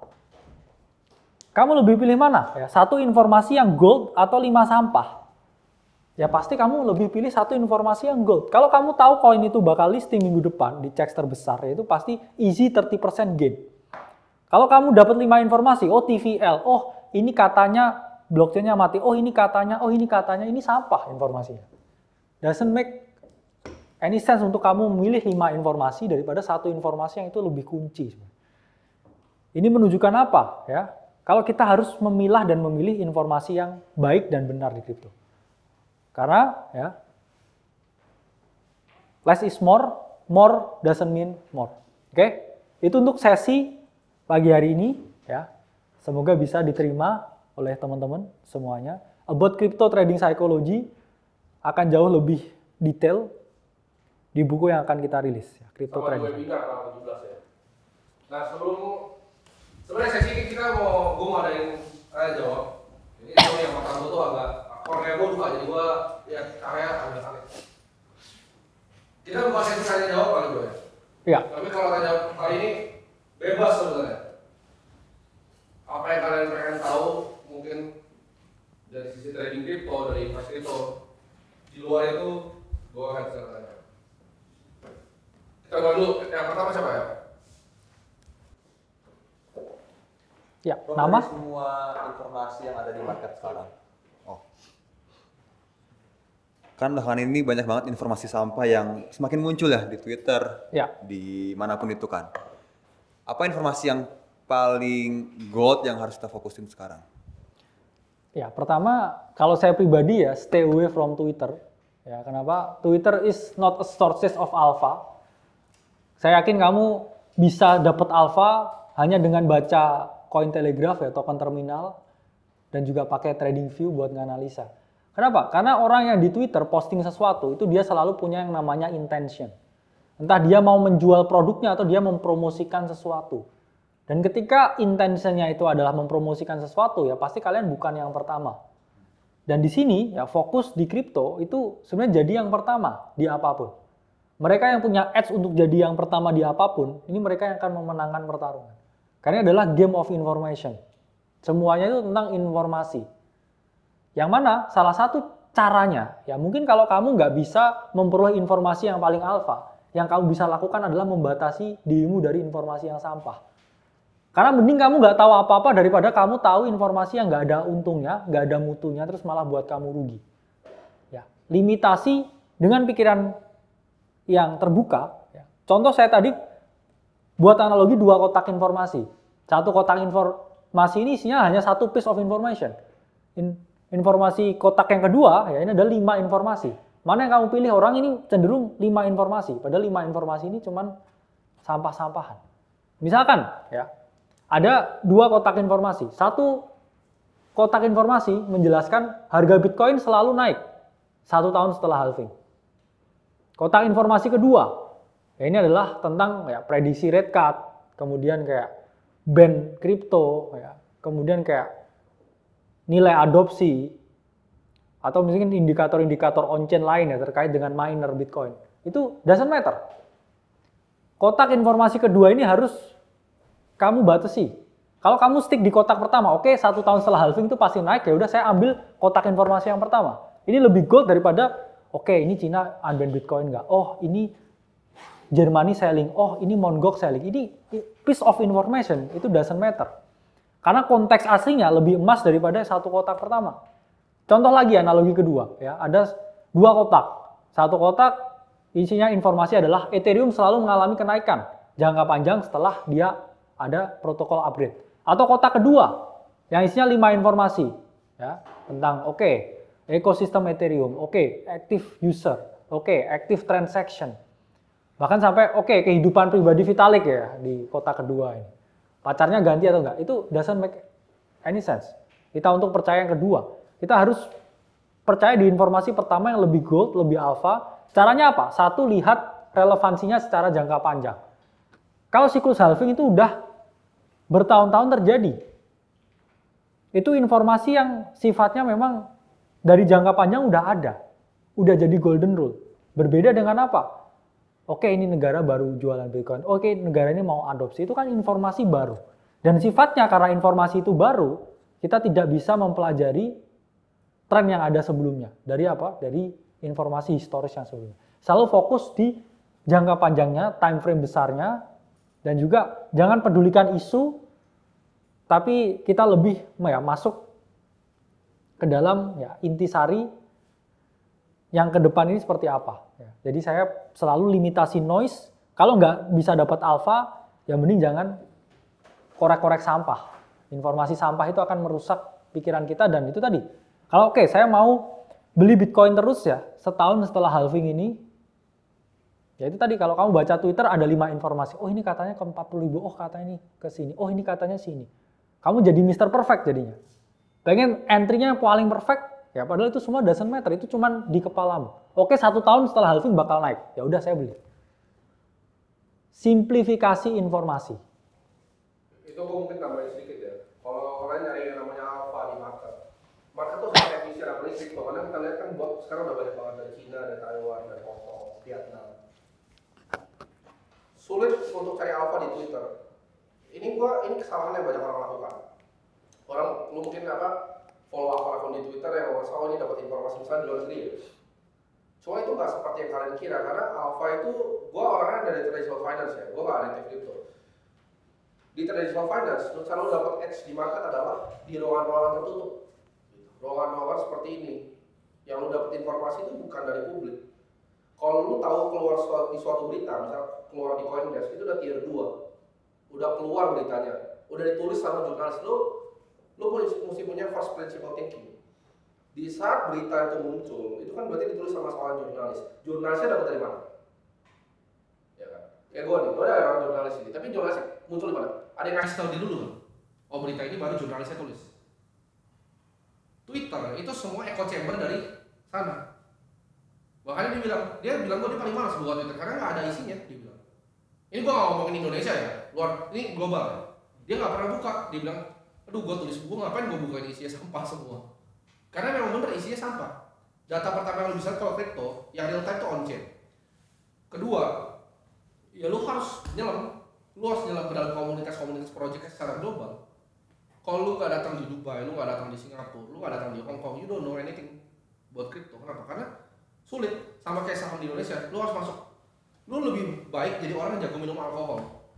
Kamu lebih pilih mana? Ya, satu informasi yang gold atau 5 sampah? Ya pasti kamu lebih pilih satu informasi yang gold. Kalau kamu tahu koin itu bakal listing minggu depan di CEX terbesar, ya itu pasti easy 30% gain. Kalau kamu dapat 5 informasi, oh TVL, oh ini katanya blockchain-nya mati, oh ini katanya, ini sampah informasinya. Doesn't make any sense untuk kamu memilih 5 informasi daripada satu informasi yang itu lebih kunci. Ini menunjukkan apa? Ya, kalau kita harus memilah dan memilih informasi yang baik dan benar di kripto. Karena ya, less is more, more doesn't mean more. Oke? Itu untuk sesi pagi hari ini ya. Semoga bisa diterima oleh teman-teman semuanya. About Crypto Trading Psychology akan jauh lebih detail di buku yang akan kita rilis ya, Crypto Trading. Webinar tanggal 17 ya. Nah, sebenarnya sesi ini gue mau adain tanya jawab. Ini yang pertama tuh agak kornea gue buka, jadi gue ya area agak aneh. Kita buka sesi tanya jawab kali gue ya. Iya. Tapi kalau tanya jawab kali ini bebas sebenarnya. Apa yang kalian pengen tahu mungkin dari sisi trading crypto, dari investasi crypto, di luar itu gue akan silakan tanya. Kita mulai dulu. Yang pertama siapa ya? Ya, nama? Semua informasi yang ada di market sekarang. Oh. Kan belakangan ini banyak banget informasi sampah yang semakin muncul ya di Twitter, Ya. di manapun itu kan. Apa informasi yang paling gold yang harus kita fokusin sekarang? Ya, pertama kalau saya pribadi ya stay away from Twitter. Ya, kenapa? Twitter is not a sources of alpha. Saya yakin kamu bisa dapat alpha hanya dengan baca Cointelegraph ya, token terminal, dan juga pakai TradingView buat nganalisa. Kenapa? Karena orang yang di Twitter posting sesuatu, itu dia selalu punya yang namanya intention. Entah dia mau menjual produknya atau dia mempromosikan sesuatu. Dan ketika intentionnya itu adalah mempromosikan sesuatu, ya pasti kalian bukan yang pertama. Dan di sini, ya fokus di kripto itu sebenarnya jadi yang pertama di apapun. Mereka yang punya edge untuk jadi yang pertama di apapun, ini mereka yang akan memenangkan pertarungan. Karena adalah game of information. Semuanya itu tentang informasi. Yang mana salah satu caranya, ya mungkin kalau kamu nggak bisa memperoleh informasi yang paling alfa, yang kamu bisa lakukan adalah membatasi dirimu dari informasi yang sampah. Karena mending kamu nggak tahu apa-apa daripada kamu tahu informasi yang nggak ada untungnya, nggak ada mutunya, terus malah buat kamu rugi. Ya, limitasi dengan pikiran yang terbuka. Ya. Contoh saya tadi buat analogi 2 kotak informasi. Satu kotak informasi ini isinya hanya satu piece of information. Informasi kotak yang kedua, ya ini ada 5 informasi. Mana yang kamu pilih? Orang ini cenderung 5 informasi. Padahal 5 informasi ini cuman sampah-sampahan. Misalkan, ya ada 2 kotak informasi. Satu kotak informasi menjelaskan harga Bitcoin selalu naik 1 tahun setelah halving. Kotak informasi kedua, ya ini adalah tentang ya, prediksi rate cut, kemudian kayak ban kripto, ya, kemudian kayak nilai adopsi, atau mungkin indikator-indikator on-chain lain ya terkait dengan miner Bitcoin. Itu doesn't matter. Kotak informasi kedua ini harus kamu batasi. Kalau kamu stick di kotak pertama, oke 1 tahun setelah halving itu pasti naik, ya udah saya ambil kotak informasi yang pertama. Ini lebih gold daripada oke, ini Cina unban Bitcoin nggak? Oh, ini Germany selling, oh ini Mt. Gox selling, ini piece of information, itu doesn't matter. Karena konteks aslinya lebih emas daripada satu kotak pertama. Contoh lagi analogi kedua, ya ada dua kotak. Satu kotak isinya informasi adalah Ethereum selalu mengalami kenaikan jangka panjang setelah dia ada protokol upgrade. Atau kotak kedua yang isinya 5 informasi, ya tentang ekosistem Ethereum, active user, active transaction. Bahkan sampai kehidupan pribadi Vitalik ya di kotak kedua ini. Pacarnya ganti atau enggak, itu doesn't make any sense. Kita untuk percaya yang kedua, kita harus percaya di informasi pertama yang lebih gold, lebih alpha. Caranya apa? Satu, lihat relevansinya secara jangka panjang. Kalau siklus halving itu udah bertahun-tahun terjadi. Itu informasi yang sifatnya memang dari jangka panjang udah ada. Udah jadi golden rule. Berbeda dengan apa? Ini negara baru jualan Bitcoin. Negara ini mau adopsi. Itu kan informasi baru. Dan sifatnya karena informasi itu baru, kita tidak bisa mempelajari tren yang ada sebelumnya. Dari apa? Dari informasi historis yang sebelumnya. Selalu fokus di jangka panjangnya, time frame besarnya, dan juga jangan pedulikan isu, tapi kita lebih masuk ke dalam intisari yang ke depan ini seperti apa. Jadi saya selalu limitasi noise. Kalau nggak bisa dapat alpha, ya mending jangan korek-korek sampah. Informasi sampah itu akan merusak pikiran kita, dan itu tadi. Kalau saya mau beli Bitcoin terus ya, setahun setelah halving ini, ya itu tadi kalau kamu baca Twitter ada 5 informasi. Oh ini katanya ke 40.000, oh katanya ini ke sini, oh ini katanya sini. Kamu jadi Mr. Perfect jadinya. Pengen entry-nya yang paling perfect, ya padahal itu semua doesn't matter, itu cuman di kepalamu. 1 tahun setelah halving bakal naik, ya udah saya beli. Simplifikasi informasi. Itu gue mungkin tambahin sedikit ya. Kalau kalian nyari yang namanya alpha di market tuh sangat efisien, apalagi crypto. Karena kita lihat kan sekarang udah banyak banget dari Cina, dari Taiwan, dari Hong Kong, Vietnam. Sulit untuk cari alpha di Twitter. Ini kesalahan yang banyak orang lakukan. Lu mungkin follow akun di Twitter yang ini dapat informasi misalnya di luar negeri ya. Cuma itu nggak seperti yang kalian kira, karena alpha itu, gue orangnya dari traditional finance ya, gue nggak ada crypto. Di traditional finance, lu selalu dapat edge di market adalah di ruangan-ruangan tertutup. Ruangan-ruangan seperti ini, yang lu dapat informasi itu bukan dari publik. Kalau lu tahu keluar di suatu berita, misal keluar di CoinDesk, itu udah tier 2. Udah keluar beritanya, udah ditulis sama jurnalis, lu mesti punya first principle thinking. Di saat berita itu muncul, itu kan berarti ditulis sama seorang jurnalis. Jurnalisnya dapat dari mana? Ya kan? Kayak gue nih, gue ada orang jurnalis ini, tapi jurnalisnya muncul di mana? Ada yang ngasih tahu dia dulu kan? Oh berita ini baru jurnalisnya tulis. Twitter itu semua echo chamber dari sana. Makanya dia bilang gue paling malas buat Twitter karena nggak ada isinya. Dia bilang. Ini gue nggak ngomongin Indonesia ya, ini global. Dia nggak pernah buka. Dia bilang, aduh gue tulis buku ngapain gue bukain isinya sampah semua. Karena memang bener isinya sampah. Data pertama yang lu bisa kalau crypto, yang real time itu on chain. Kedua, ya lu harus nyelam ke dalam komunitas project secara global. Kalau lu nggak datang di Dubai, lu nggak datang di Singapura, lu nggak datang di Hong Kong, you don't know anything buat crypto. Kenapa? Karena sulit. Sama kayak saham di Indonesia, lu harus masuk. Lu lebih baik jadi orang yang jago minum alkohol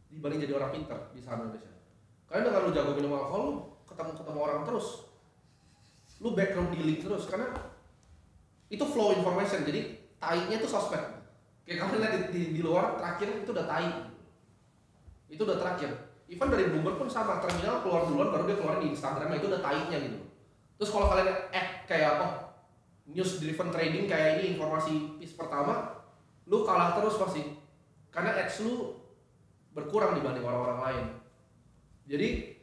dibanding jadi orang pintar di saham Indonesia. Karena dengan lu jago minum alkohol, lu ketemu orang terus. Lu background dealing terus, karena itu flow information, jadi tai-nya itu sosmed. Kayak kamu lihat di luar, terakhir itu udah tai. Itu udah terakhir. Even dari Bloomberg pun sama, terminal keluar duluan baru dia keluarin di Instagram, itu udah tai-nya gitu. Terus kalau kalian kayak news driven trading kayak ini informasi piece pertama, lu kalah terus pasti. Karena edge lu berkurang dibanding orang-orang lain. Jadi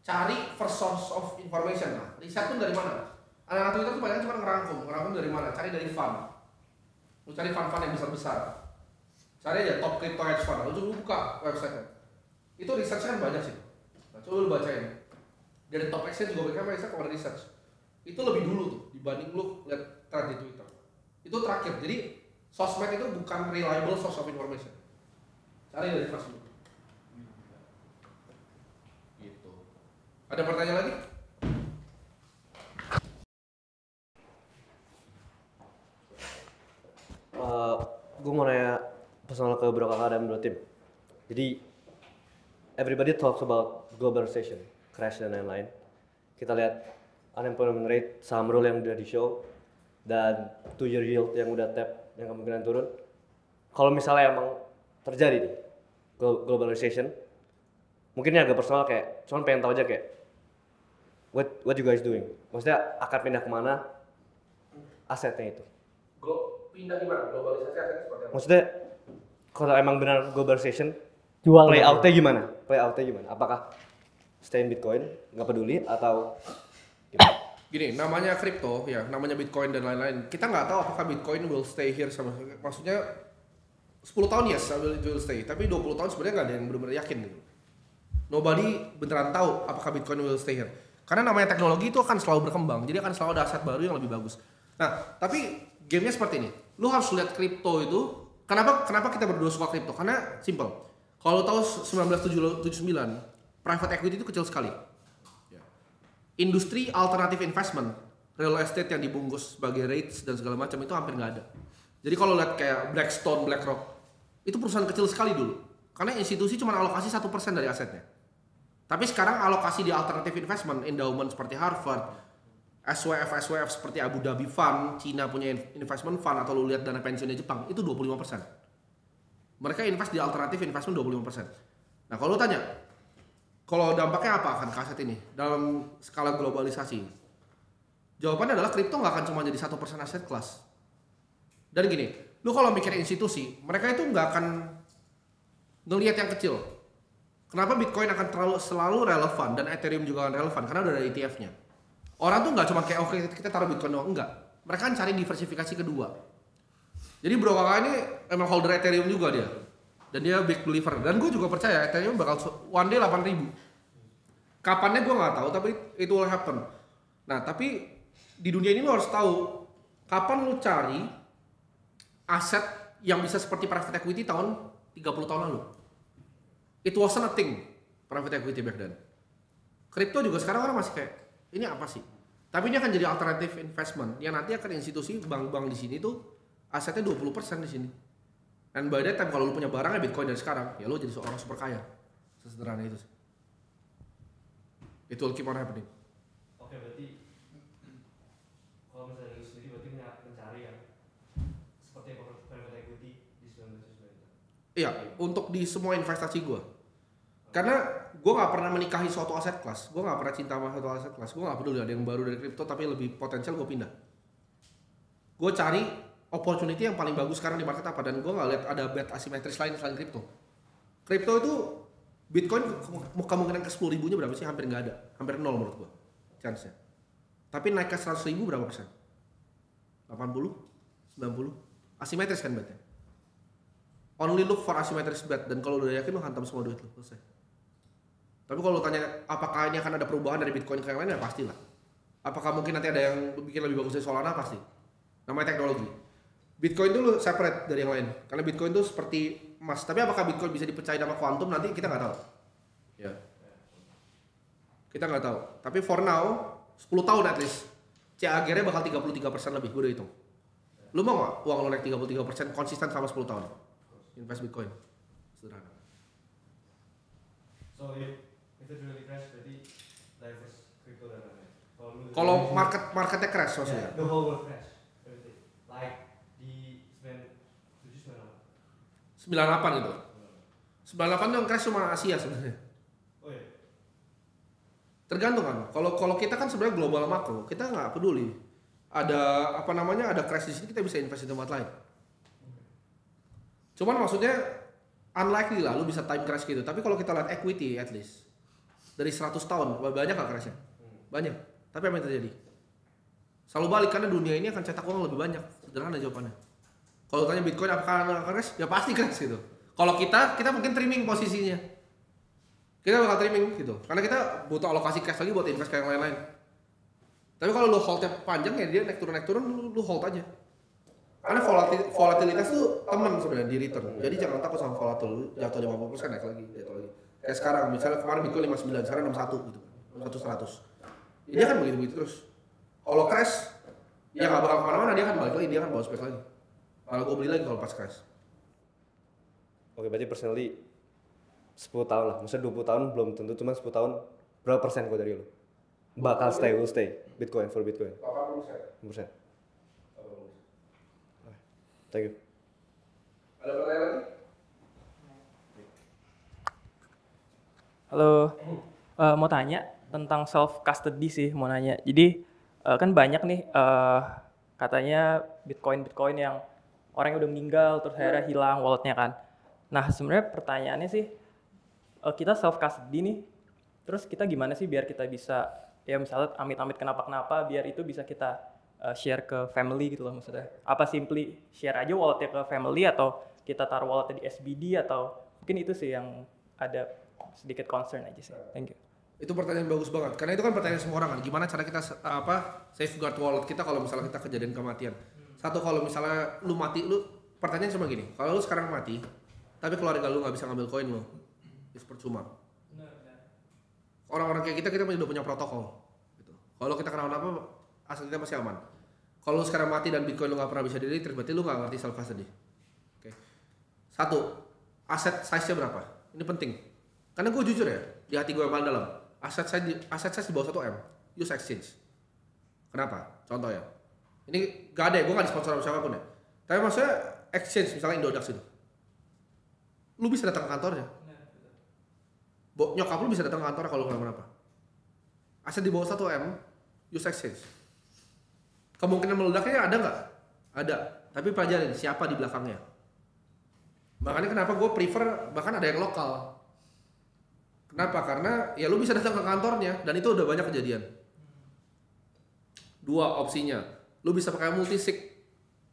cari first source of information lah. Riset pun dari mana? Anak-anak Twitter tuh banyak cuma ngerangkum dari mana? Cari dari fund. Lu cari fund-fund yang besar-besar. Cari aja top crypto hedge fund. Lu buka website-nya. Itu research kan banyak sih. Nah, coba lu bacain. Dari top exchange juga mereka riset kalau research. Itu lebih dulu tuh dibanding lu lihat thread di Twitter. Itu terakhir. Jadi sosmed itu bukan reliable source of information. Cari dari first dulu. Ada pertanyaan lagi? Gue mau nanya personal ke Bro Kakak dan Bro Tim. Jadi everybody talks about globalization, crash dan lain-lain. Kita lihat unemployment rate, saham roll yang udah di show, dan 2-year yield yang udah tap, yang kemungkinan turun. Kalau misalnya emang terjadi nih globalization, mungkin ini agak personal kayak, cuman pengen tahu aja kayak what you guys doing? Maksudnya akan pindah kemana asetnya itu? Pindah gimana? Globalisasi asetnya seperti apa? Maksudnya kalau emang benar globalization, Jual play gitu. out-nya gimana? Play out-nya gimana? Apakah stay in Bitcoin, nggak peduli, atau gimana? Gini, namanya kripto, ya, namanya Bitcoin dan lain-lain. Kita nggak tahu apakah Bitcoin will stay here sama, maksudnya 10 tahun yes, will stay. Tapi 20 tahun sebenarnya nggak ada yang benar-benar yakin gitu. Nobody beneran tahu apakah Bitcoin will stay here. Karena namanya teknologi itu akan selalu berkembang, jadi akan selalu ada aset baru yang lebih bagus. Nah, tapi gamenya seperti ini. Lu harus lihat kripto itu. Kenapa kita berdua suka kripto? Karena simple. Kalau lu tahu 1979, private equity itu kecil sekali. Industri alternatif investment, real estate yang dibungkus sebagai REITs dan segala macam itu hampir nggak ada. Jadi kalau lihat kayak Blackstone, BlackRock, itu perusahaan kecil sekali dulu. Karena institusi cuma alokasi 1% dari asetnya. Tapi sekarang alokasi di alternatif investment, endowment seperti Harvard, SWF seperti Abu Dhabi Fund, Cina punya investment fund, atau lu lihat dana pensiunnya Jepang, itu 25%. Mereka invest di alternatif investment 25%. Nah kalau lu tanya, kalau dampaknya apa akan ke aset ini dalam skala globalisasi? Jawabannya adalah kripto nggak akan cuma jadi 1% aset kelas. Dan gini, lu kalau mikir institusi, mereka itu nggak akan ngelihat yang kecil. Kenapa Bitcoin akan selalu relevan dan Ethereum juga akan relevan? Karena udah ada ETF-nya. Orang tuh nggak cuma kayak oke kita taruh Bitcoin doang, enggak. Mereka kan cari diversifikasi kedua. Jadi Bro Kakak ini emang holder Ethereum juga dia. Dan dia big believer. Dan gue juga percaya Ethereum bakal one day 8.000. Kapannya gue nggak tahu, tapi it will happen. Nah, tapi di dunia ini lo harus tahu kapan lo cari aset yang bisa seperti private equity tahun 30 tahun lalu. It wasn't a thing, private equity back then. Kripto juga sekarang orang masih kayak, ini apa sih? Tapi ini akan jadi alternative investment yang nanti akan institusi bank-bank di sini tuh asetnya 20% di sini. Dan by that time kalau lu punya barangnya Bitcoin dari sekarang, ya lu jadi seorang super kaya. Sesederhana itu sih. It will keep on happening. Oke, berarti kalau misalnya lu sendiri berarti mencari yang seperti private equity di 1999. Iya, untuk di semua investasi gue. Karena gue nggak pernah menikahi suatu aset kelas, gue nggak pernah cinta sama suatu aset kelas, gue nggak peduli ada yang baru dari kripto tapi lebih potensial gue pindah. Gue cari opportunity yang paling bagus sekarang di market apa, dan gue nggak lihat ada bet asimetris lain selain kripto. Kripto itu Bitcoin kemungkinan ke 10 ribunya berapa sih? Hampir nggak ada, hampir nol menurut gue chance-nya. Tapi naik ke 100 ribu berapa persen? 80? 90? Asimetris kan betnya. Only look for asymmetric bet, dan kalau udah yakin lo hantam semua duit lo, selesai. Tapi kalau lo tanya apakah ini akan ada perubahan dari Bitcoin ke yang lain, ya pastilah. Apakah mungkin nanti ada yang bikin lebih bagus dari Solana? Pasti. Namanya teknologi. Bitcoin dulu separate dari yang lain, karena Bitcoin itu seperti emas. Tapi apakah Bitcoin bisa dipercaya sama kuantum nanti, kita nggak tahu. Ya. Kita nggak tahu. Tapi for now 10 tahun at least CAGR-nya bakal 33% lebih, gue udah hitung. Lu mau nggak uang lo naik 33% konsisten selama 10 tahun? Invest Bitcoin. Sederhana. So if it really crash, berarti diverse crypto dan lain-lain. Kalau marketnya crash maksudnya. The whole world crash. Everything. Like di 97 98 itu. 98 yang crash cuma Asia sebenarnya. Oh iya. Tergantung kan. Kalau kita kan sebenarnya global makro, kita nggak peduli. Ada apa namanya, ada crash di sini, kita bisa invest di tempat lain. Cuman maksudnya unlikely lah lu bisa time crash gitu. Tapi kalau kita lihat equity at least dari 100 tahun banyak nggak crashnya? Banyak. Tapi apa yang terjadi? Selalu balik, karena dunia ini akan cetak uang lebih banyak. Sederhana jawabannya. Kalau tanya Bitcoin apakah akan crash? Ya pasti crash gitu. Kalau kita mungkin trimming posisinya. Kita bakal trimming gitu. Karena kita butuh alokasi cash lagi buat invest ke yang lain-lain. Tapi kalau lu holdnya panjang ya dia naik turun lu hold aja. Karena volatilitas tuh teman sebenarnya di return. Jadi jangan takut sama volatil. Jatuh 50% naik lagi, jatuh lagi. Kayak sekarang misalnya kemarin Bitcoin 59, sekarang 61 gitu. 61 100. Dia kan begitu terus. Kalau crash dia nggak bakal kemana-mana, dia akan balik lagi, dia akan bounce back lagi. Malah gue beli lagi kalau pas crash. Oke, berarti personally 10 tahun lah, maksudnya 20 tahun belum tentu, cuma 10 tahun berapa persen kok dari lu? Bakal will stay Bitcoin for Bitcoin. 80%. Persen. Thank you. Ada pertanyaan lagi? Halo, mau tanya tentang self custody sih, mau nanya. Jadi kan banyak nih katanya Bitcoin yang orang yang udah meninggal terus akhirnya hilang walletnya kan. Nah sebenarnya pertanyaannya sih kita self custody nih, terus kita gimana sih biar kita bisa ya misalnya amit-amit kenapa-kenapa biar itu bisa kita share ke family gitu loh maksudnya. Apa simply share aja walletnya ke family atau kita taruh walletnya di SBD atau mungkin itu sih yang ada sedikit concern aja sih. Thank you. Itu pertanyaan bagus banget, karena itu kan pertanyaan semua orang kan, gimana cara kita safeguard wallet kita kalau misalnya kita kejadian kematian. Satu, kalau misalnya lu mati, pertanyaan cuma gini, kalau lu sekarang mati, tapi keluarga lu nggak bisa ngambil koin lu, itu percuma. Orang-orang kayak kita udah punya protokol. Gitu. Kalau kita kenapa-napa, aset kita masih aman. Kalau lu sekarang mati dan Bitcoin lu nggak pernah bisa di-retrieve, berarti lu nggak ngerti self custody. Oke. Satu, aset size-nya berapa? Ini penting. Karena gue jujur ya, di hati gue yang paling dalam, aset size di bawah 1 M, use exchange. Kenapa? Contoh ya, ini gak ada ya, gue gak disponsor sama siapapun ya. Tapi maksudnya exchange, misalnya Indodax itu, lu bisa datang ke kantornya. Nyokap lu bisa datang ke kantornya kalau kenapa-napa. Aset di bawah 1 M, use exchange. Kemungkinan meledaknya ada nggak? Ada, tapi pelajarin siapa di belakangnya. Makanya kenapa gue prefer, bahkan ada yang lokal. Kenapa? Karena ya lu bisa datang ke kantornya dan itu udah banyak kejadian. 2 opsinya, lu bisa pakai multisig.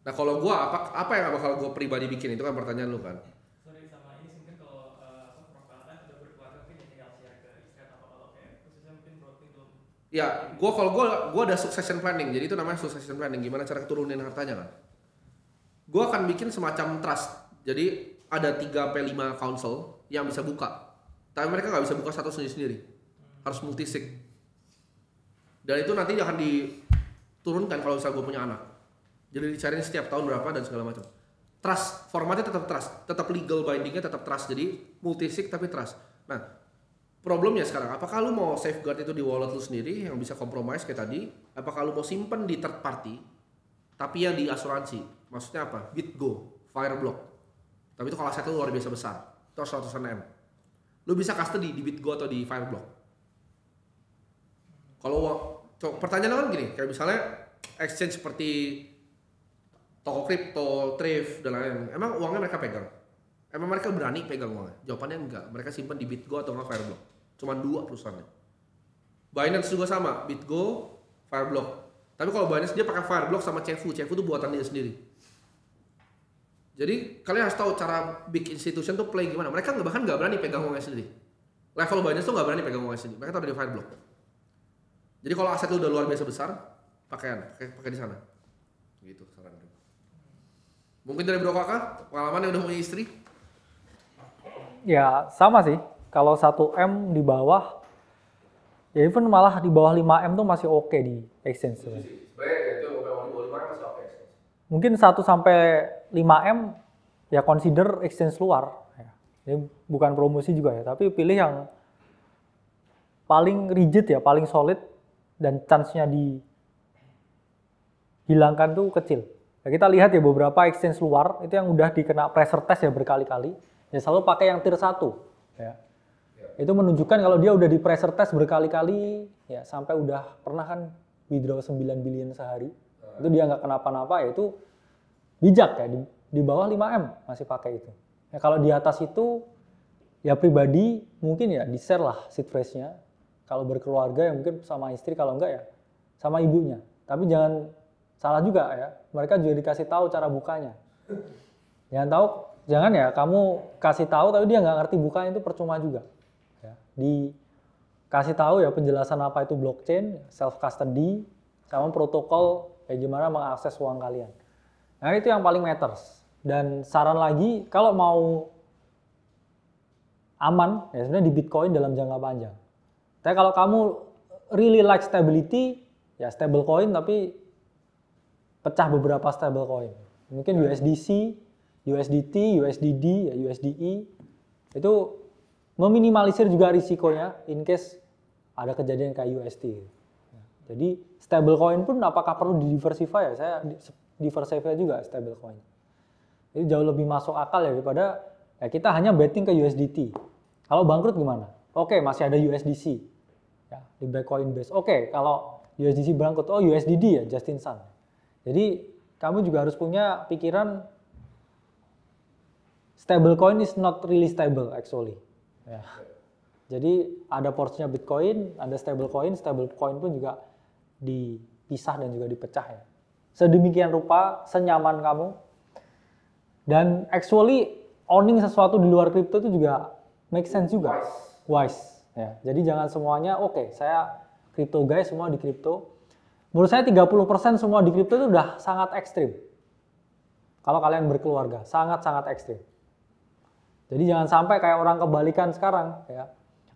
Nah kalau gua apa yang bakal gua pribadi bikin itu kan pertanyaan lu kan. Sorry sama ini mungkin kalau profil kan udah berkeluarga mungkin tinggal share ke istri atau kalau kayak khususnya mungkin broadcast belum. Ya, gua ada succession planning. Jadi itu namanya succession planning. Gimana cara turunin hartanya kan? Gua akan bikin semacam trust. Jadi ada 3-5 council yang bisa buka. Tapi mereka nggak bisa buka satu sendiri-sendiri, harus multisig. Dan itu nanti akan diturunkan kalau misalnya gue punya anak. Jadi dicariin setiap tahun berapa dan segala macam. Trust, formatnya tetap trust, tetap legal bindingnya tetap trust. Jadi multisig tapi trust. Nah, problemnya sekarang, apakah lu mau safeguard itu di wallet lu sendiri yang bisa compromise kayak tadi? Apakah lu mau simpen di third party, tapi yang di asuransi? Maksudnya apa? BitGo, Fireblock. Tapi itu kalau aset lu luar biasa besar, itu 100 M. Lu bisa custody di BitGo atau di Fireblock. Kalau pertanyaan kan gini, kayak misalnya exchange seperti toko kripto, thrift dan lain-lain. Emang uangnya mereka pegang? Emang mereka berani pegang uangnya? Jawabannya enggak. Mereka simpan di BitGo atau enggak Fireblock. Cuman 2 perusahaannya. Binance juga sama, BitGo, Fireblock. Tapi kalau Binance dia pakai Fireblock sama Cefu. Cefu itu buatan dia sendiri. Jadi kalian harus tahu cara big institution tuh play gimana. Mereka bahkan nggak berani pegang uangnya sendiri. Level Binance tuh nggak berani pegang uangnya sendiri. Mereka tahu dari Fireblock. Jadi kalau aset lu udah luar biasa besar, pakai di sana. Gitu saran gue. Mungkin dari Bro Kakak, pengalaman yang udah punya istri? Ya sama sih. Kalau 1 M di bawah, ya even malah di bawah 5 M tuh masih oke di exchange. Sebenarnya itu yang gue di bawah 5 masih oke. Mungkin 1 sampai 5 M ya consider exchange luar. Ini bukan promosi juga ya, tapi pilih yang paling rigid ya, paling solid dan chance-nya dihilangkan tuh kecil. Ya, kita lihat ya beberapa exchange luar itu yang udah dikena pressure test ya berkali-kali, ya selalu pakai yang tier 1 ya. Itu menunjukkan kalau dia udah di pressure test berkali-kali ya sampai udah pernah kan withdraw 9 billion sehari. Itu dia nggak kenapa-napa ya itu bijak ya di bawah 5M masih pakai itu. Ya kalau di atas itu ya pribadi mungkin ya di-share lah seed phrase-nya. Kalau berkeluarga ya mungkin sama istri, kalau enggak ya sama ibunya. Tapi jangan salah juga ya. Mereka juga dikasih tahu cara bukanya. Jangan ya kamu kasih tahu tapi dia nggak ngerti bukanya, itu percuma juga. Ya, dikasih tahu ya penjelasan apa itu blockchain, self custody, sama protokol kayak gimana mengakses uang kalian. Nah itu yang paling matters. Dan saran lagi, kalau mau aman, ya sebenarnya di Bitcoin dalam jangka panjang. Tapi kalau kamu really like stability, ya stable coin tapi pecah beberapa stable coin. Mungkin USDC, USDT, USDD, ya USDE itu meminimalisir juga risikonya in case ada kejadian kayak UST. Jadi stablecoin pun apakah perlu didiversify ya? Saya diversify juga stablecoin. Jadi jauh lebih masuk akal ya daripada ya kita hanya betting ke USDT. Kalau bangkrut gimana? Oke, masih ada USDC. Ya, di back Coinbase. Oke, kalau USDC bangkrut, oh USDD ya, just in time. Jadi kamu juga harus punya pikiran stablecoin is not really stable actually. Ya. Jadi ada porsinya Bitcoin, ada stablecoin pun juga dipisah dan juga dipecah ya. Sedemikian rupa, senyaman kamu. Dan actually owning sesuatu di luar kripto itu juga make sense juga. Wise. Ya. Jadi jangan semuanya, oke, saya kripto guys, semua di kripto. Menurut saya 30% semua di kripto itu udah sangat ekstrim. Kalau kalian berkeluarga, sangat-sangat ekstrim. Jadi jangan sampai kayak orang kebalikan sekarang ya.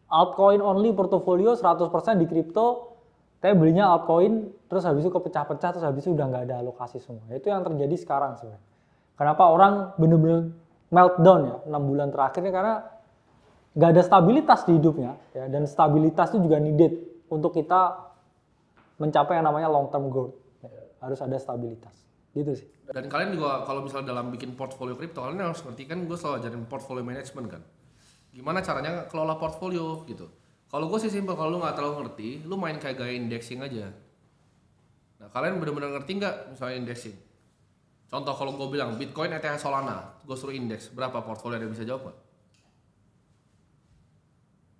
Altcoin only portofolio 100% di kripto, tapi belinya altcoin terus habis itu kepecah-pecah terus habis itu udah nggak ada alokasi semua. Itu yang terjadi sekarang sebenarnya. Kenapa orang bener-bener meltdown ya 6 bulan terakhir ini karena nggak ada stabilitas di hidupnya ya, dan stabilitas itu juga needed untuk kita mencapai yang namanya long term growth. Ya, harus ada stabilitas. Gitu sih. Dan kalian juga kalau misalnya dalam bikin portfolio kripto, kalian harus ngerti kan gue selalu ajarin portfolio management kan. Gimana caranya kelola portfolio gitu. Kalau gue sih simpel, kalau lu nggak terlalu ngerti, lu main kayak gaya indexing aja. Nah kalian benar-benar ngerti nggak misalnya indexing? Contoh kalau gue bilang Bitcoin ETH Solana, gue suruh indeks, berapa portfolio, ada yang bisa jawab nggak?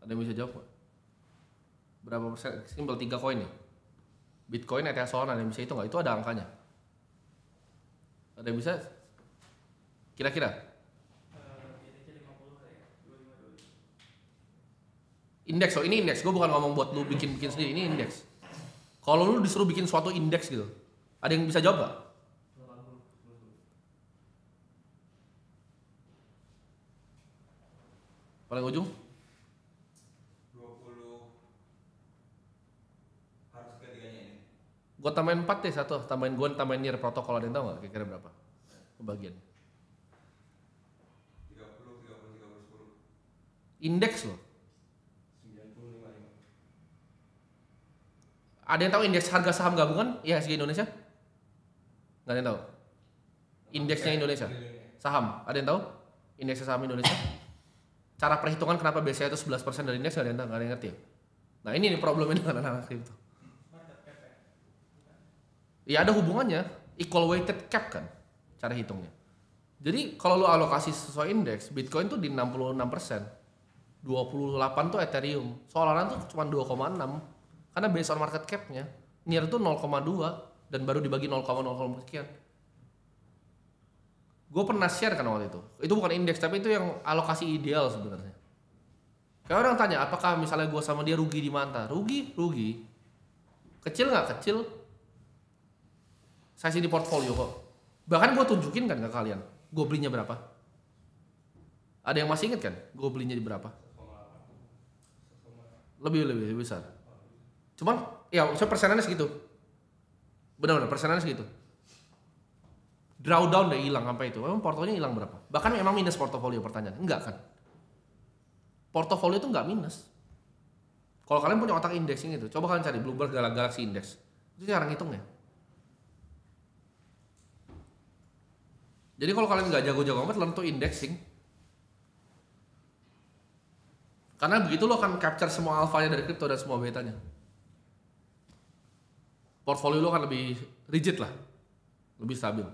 Ada yang bisa jawab nggak? Berapa persen? Simpel 3 koin nih. Bitcoin ETH Solana, ada yang bisa itu nggak? Itu ada angkanya. Ada yang bisa? Kira-kira? Indeks, oh ini indeks. Gue bukan ngomong buat lu bikin sendiri, ini indeks. Kalau lu disuruh bikin suatu indeks gitu, ada yang bisa jawab gak? Paling ujung? 20 harus ketiganya ini. Gue tambahin 4 deh, satu. Tambahin near protokol, ada yang tau gak kira-kira berapa? Kebagian. 30, 10. Indeks loh. Ada yang tahu indeks harga saham gabungan IHSG Indonesia? Nggak ada yang tahu. Indeksnya Indonesia. Saham, ada yang tahu? Indeks saham Indonesia. Cara perhitungan kenapa BCA itu 11% dari indeks, nggak ada yang tahu, nggak ada yang ngerti ya? Nah ini nih problemnya dengan anak-anak kripto. Ya ada hubungannya, equal weighted cap kan cara hitungnya. Jadi kalau lu alokasi sesuai indeks, Bitcoin tuh di 66%, 28 tuh Ethereum, Solana tuh cuma 2,6. Karena based on market cap-nya, near itu 0,2 dan baru dibagi 0,0 sekian. Gue pernah share kan waktu itu. Itu bukan indeks, tapi itu yang alokasi ideal sebenarnya. Kayak orang tanya, apakah misalnya gue sama dia rugi di mana? Rugi. Kecil nggak? Kecil. Saya sih di portfolio kok. Bahkan gue tunjukin kan ke kalian, gue belinya berapa. Ada yang masih inget kan? Gue belinya di berapa? Lebih besar. Cuman ya saya persenannya segitu. Benar persenannya segitu. Drawdown deh hilang sampai itu. Memang portofolionya hilang berapa? Bahkan memang minus portofolio, pertanyaan. Enggak kan? Portofolio itu enggak minus. Kalau kalian punya otak indexing itu, coba kalian cari Bloomberg Galaxy Index. Itu cara ngitungnya. Jadi kalau kalian nggak jago-jago amat, learn to indexing. Karena begitu lo akan capture semua alfanya dari kripto dan semua betanya. Portfolio lo akan lebih rigid lah, lebih stabil.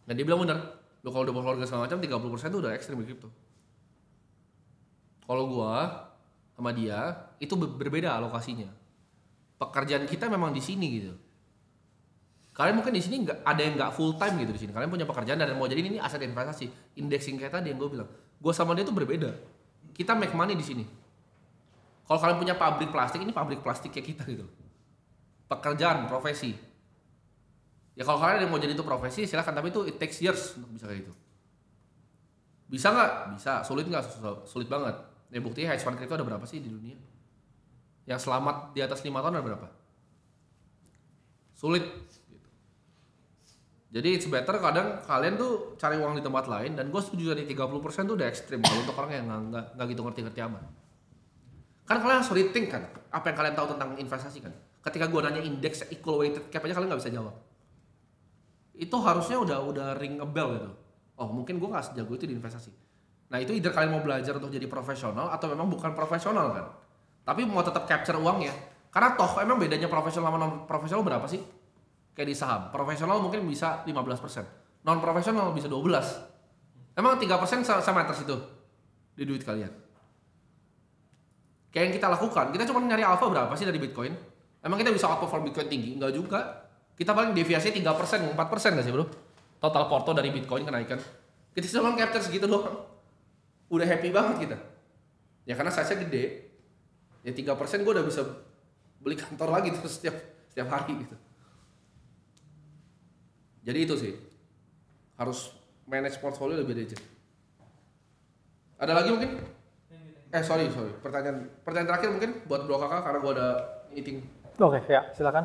Dan dia bilang benar, lo kalau udah portfolio segala macam 30% itu udah ekstrim di kripto. Kalau gua sama dia itu berbeda alokasinya. Pekerjaan kita memang di sini gitu. Kalian mungkin di sini nggak ada yang nggak full time gitu di sini. Kalian punya pekerjaan dan mau jadi ini aset investasi, indexing kayak tadi yang gue bilang. Gua sama dia tuh berbeda. Kita make money di sini. Kalau kalian punya pabrik plastik, ini pabrik plastik kayak kita gitu. Pekerjaan, profesi. Ya kalau kalian yang mau jadi itu profesi, silahkan. Tapi itu it takes years untuk bisa kayak gitu. Bisa nggak? Bisa. Sulit nggak? Sulit banget. Ya buktinya hedge fund crypto ada berapa sih di dunia? Yang selamat di atas 5 tahun ada berapa? Sulit. Gitu. Jadi it's better kadang kalian tuh cari uang di tempat lain, dan gue setuju tadi 30% tuh udah ekstrim kalau untuk orang yang nggak gitu ngerti-ngerti amat. Kan kalian harus rethink kan apa yang kalian tahu tentang investasi kan. Ketika gue nanya indeks equal weighted cap aja kalian nggak bisa jawab. Itu harusnya udah ring a bell gitu. Oh mungkin gue nggak sejago itu di investasi. Nah itu either kalian mau belajar untuk jadi profesional atau memang bukan profesional kan. Tapi mau tetap capture uangnya. Karena toh emang bedanya profesional sama non profesional berapa sih? Kayak di saham, profesional mungkin bisa 15%, non profesional bisa 12%. Emang 3% sama atas itu di duit kalian. Kayak yang kita lakukan, kita cuma nyari alpha berapa sih dari Bitcoin? Emang kita bisa outperform Bitcoin tinggi? Enggak juga. Kita paling deviasi 3%, 4% nggak sih bro? Total porto dari Bitcoin kenaikan. Kita cuma capture segitu doang. Udah happy banget kita. Ya karena size-nya gede. Ya 3% gue udah bisa beli kantor lagi terus setiap hari gitu. Jadi itu sih, harus manage portfolio lebih legit. Ada lagi mungkin? Sorry, pertanyaan terakhir mungkin buat Bro Kakak karena gua ada meeting. Oke, ya silakan.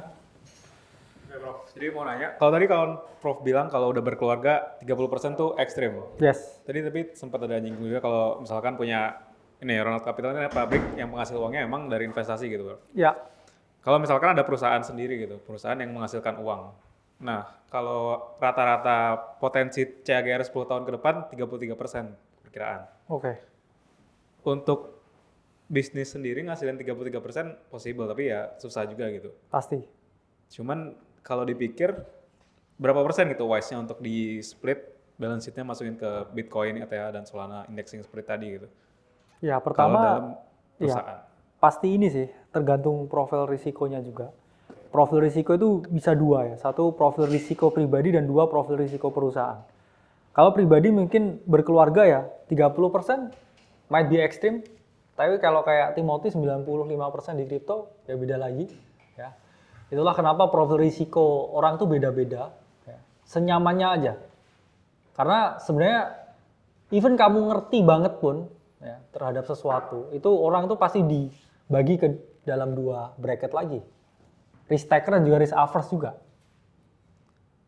Oke, Prof. Jadi mau nanya, kalau Prof bilang kalau udah berkeluarga 30% tuh ekstrim. Yes. Tapi sempat ada nyinggung juga kalau misalkan punya ini Ronald Capital ini pabrik yang penghasil uangnya emang dari investasi gitu, Bro. Ya. Kalau misalkan ada perusahaan sendiri gitu, perusahaan yang menghasilkan uang. Nah, kalau rata-rata potensi CAGR 10 tahun ke depan 33% perkiraan. Oke. Untuk bisnis sendiri ngasilin 33% possible, tapi ya susah juga gitu. Pasti. Cuman kalau dipikir berapa persen gitu wise-nya untuk di split balance sheet-nya masukin ke Bitcoin, ETH dan Solana indexing seperti tadi gitu. Ya, Kalau pertama dalam perusahaan. pasti ini sih, tergantung profil risikonya juga. Profil risiko itu bisa dua ya, satu profil risiko pribadi dan dua profil risiko perusahaan. Kalau pribadi mungkin berkeluarga ya 30% might be extreme, tapi kalau kayak Timothy 95% di kripto ya beda lagi. Ya. Itulah kenapa profil risiko orang tuh beda-beda, ya. Senyamannya aja. Karena sebenarnya even kamu ngerti banget pun ya, terhadap sesuatu, itu orang tuh pasti dibagi ke dalam dua bracket lagi. Risk taker dan juga risk averse juga.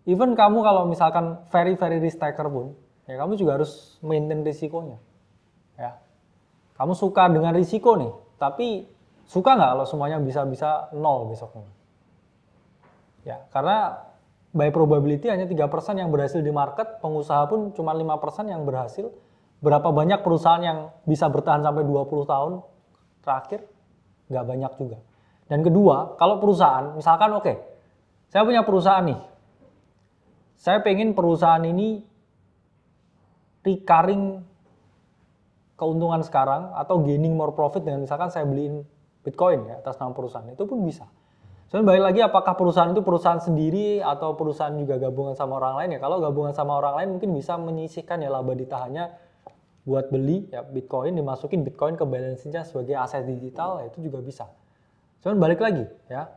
Even kamu kalau misalkan very risk taker pun, ya kamu juga harus maintain risikonya. Ya. Kamu suka dengan risiko nih, tapi suka nggak kalau semuanya bisa nol besoknya? Ya, karena by probability hanya 3% yang berhasil di market, pengusaha pun cuma 5% yang berhasil. Berapa banyak perusahaan yang bisa bertahan sampai 20 tahun terakhir? Nggak banyak juga. Dan kedua, kalau perusahaan, misalkan oke, saya punya perusahaan nih. Saya pengen perusahaan ini recurring keuntungan sekarang atau gaining more profit dengan misalkan saya beliin Bitcoin ya atas nama perusahaan. Itu pun bisa. Soalnya balik lagi apakah perusahaan itu perusahaan sendiri atau perusahaan juga gabungan sama orang lain ya. Kalau gabungan sama orang lain mungkin bisa menyisihkan ya laba ditahannya buat beli ya Bitcoin, dimasukin Bitcoin ke balance-nya sebagai aset digital ya itu juga bisa. Cuman balik lagi ya,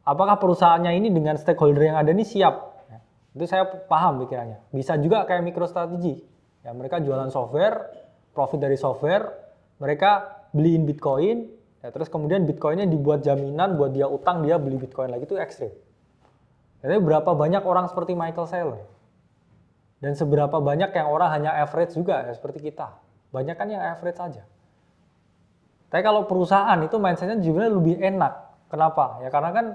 apakah perusahaannya ini dengan stakeholder yang ada ini siap? Ya, itu saya paham pikirannya. Bisa juga kayak MicroStrategy, ya mereka jualan software, profit dari software, mereka beliin Bitcoin, ya terus kemudian Bitcoinnya dibuat jaminan buat dia utang, dia beli Bitcoin lagi, itu ekstrim. Jadi berapa banyak orang seperti Michael Saylor? Dan seberapa banyak yang orang hanya average juga ya seperti kita? Banyak kan yang average saja. Tapi kalau perusahaan itu mindsetnya juga lebih enak. Kenapa? Ya karena kan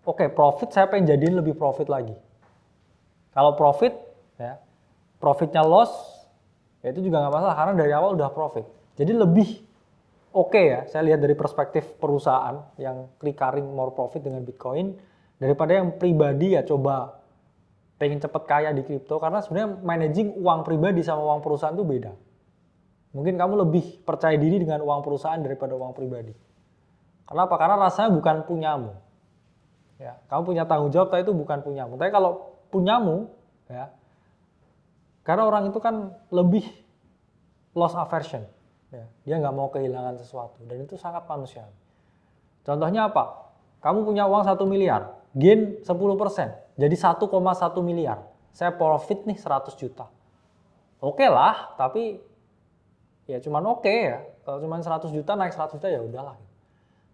oke, profit saya pengen jadiin lebih profit lagi. Kalau profit ya profitnya loss ya itu juga nggak masalah karena dari awal udah profit. Jadi lebih oke ya saya lihat dari perspektif perusahaan yang recurring more profit dengan Bitcoin daripada yang pribadi ya coba pengen cepet kaya di kripto karena sebenarnya managing uang pribadi sama uang perusahaan itu beda. Mungkin kamu lebih percaya diri dengan uang perusahaan daripada uang pribadi. Kenapa? Karena rasanya bukan punyamu. Ya, kamu punya tanggung jawab, tapi itu bukan punyamu. Tapi kalau punyamu, ya, karena orang itu kan lebih loss aversion. Ya, dia nggak mau kehilangan sesuatu, dan itu sangat manusiawi. Contohnya apa? Kamu punya uang 1 miliar, gain 10%, jadi 1,1 miliar. Saya profit nih 100 juta. Oke lah, tapi ya cuman oke ya. Kalau cuman 100 juta naik 100 juta ya udahlah.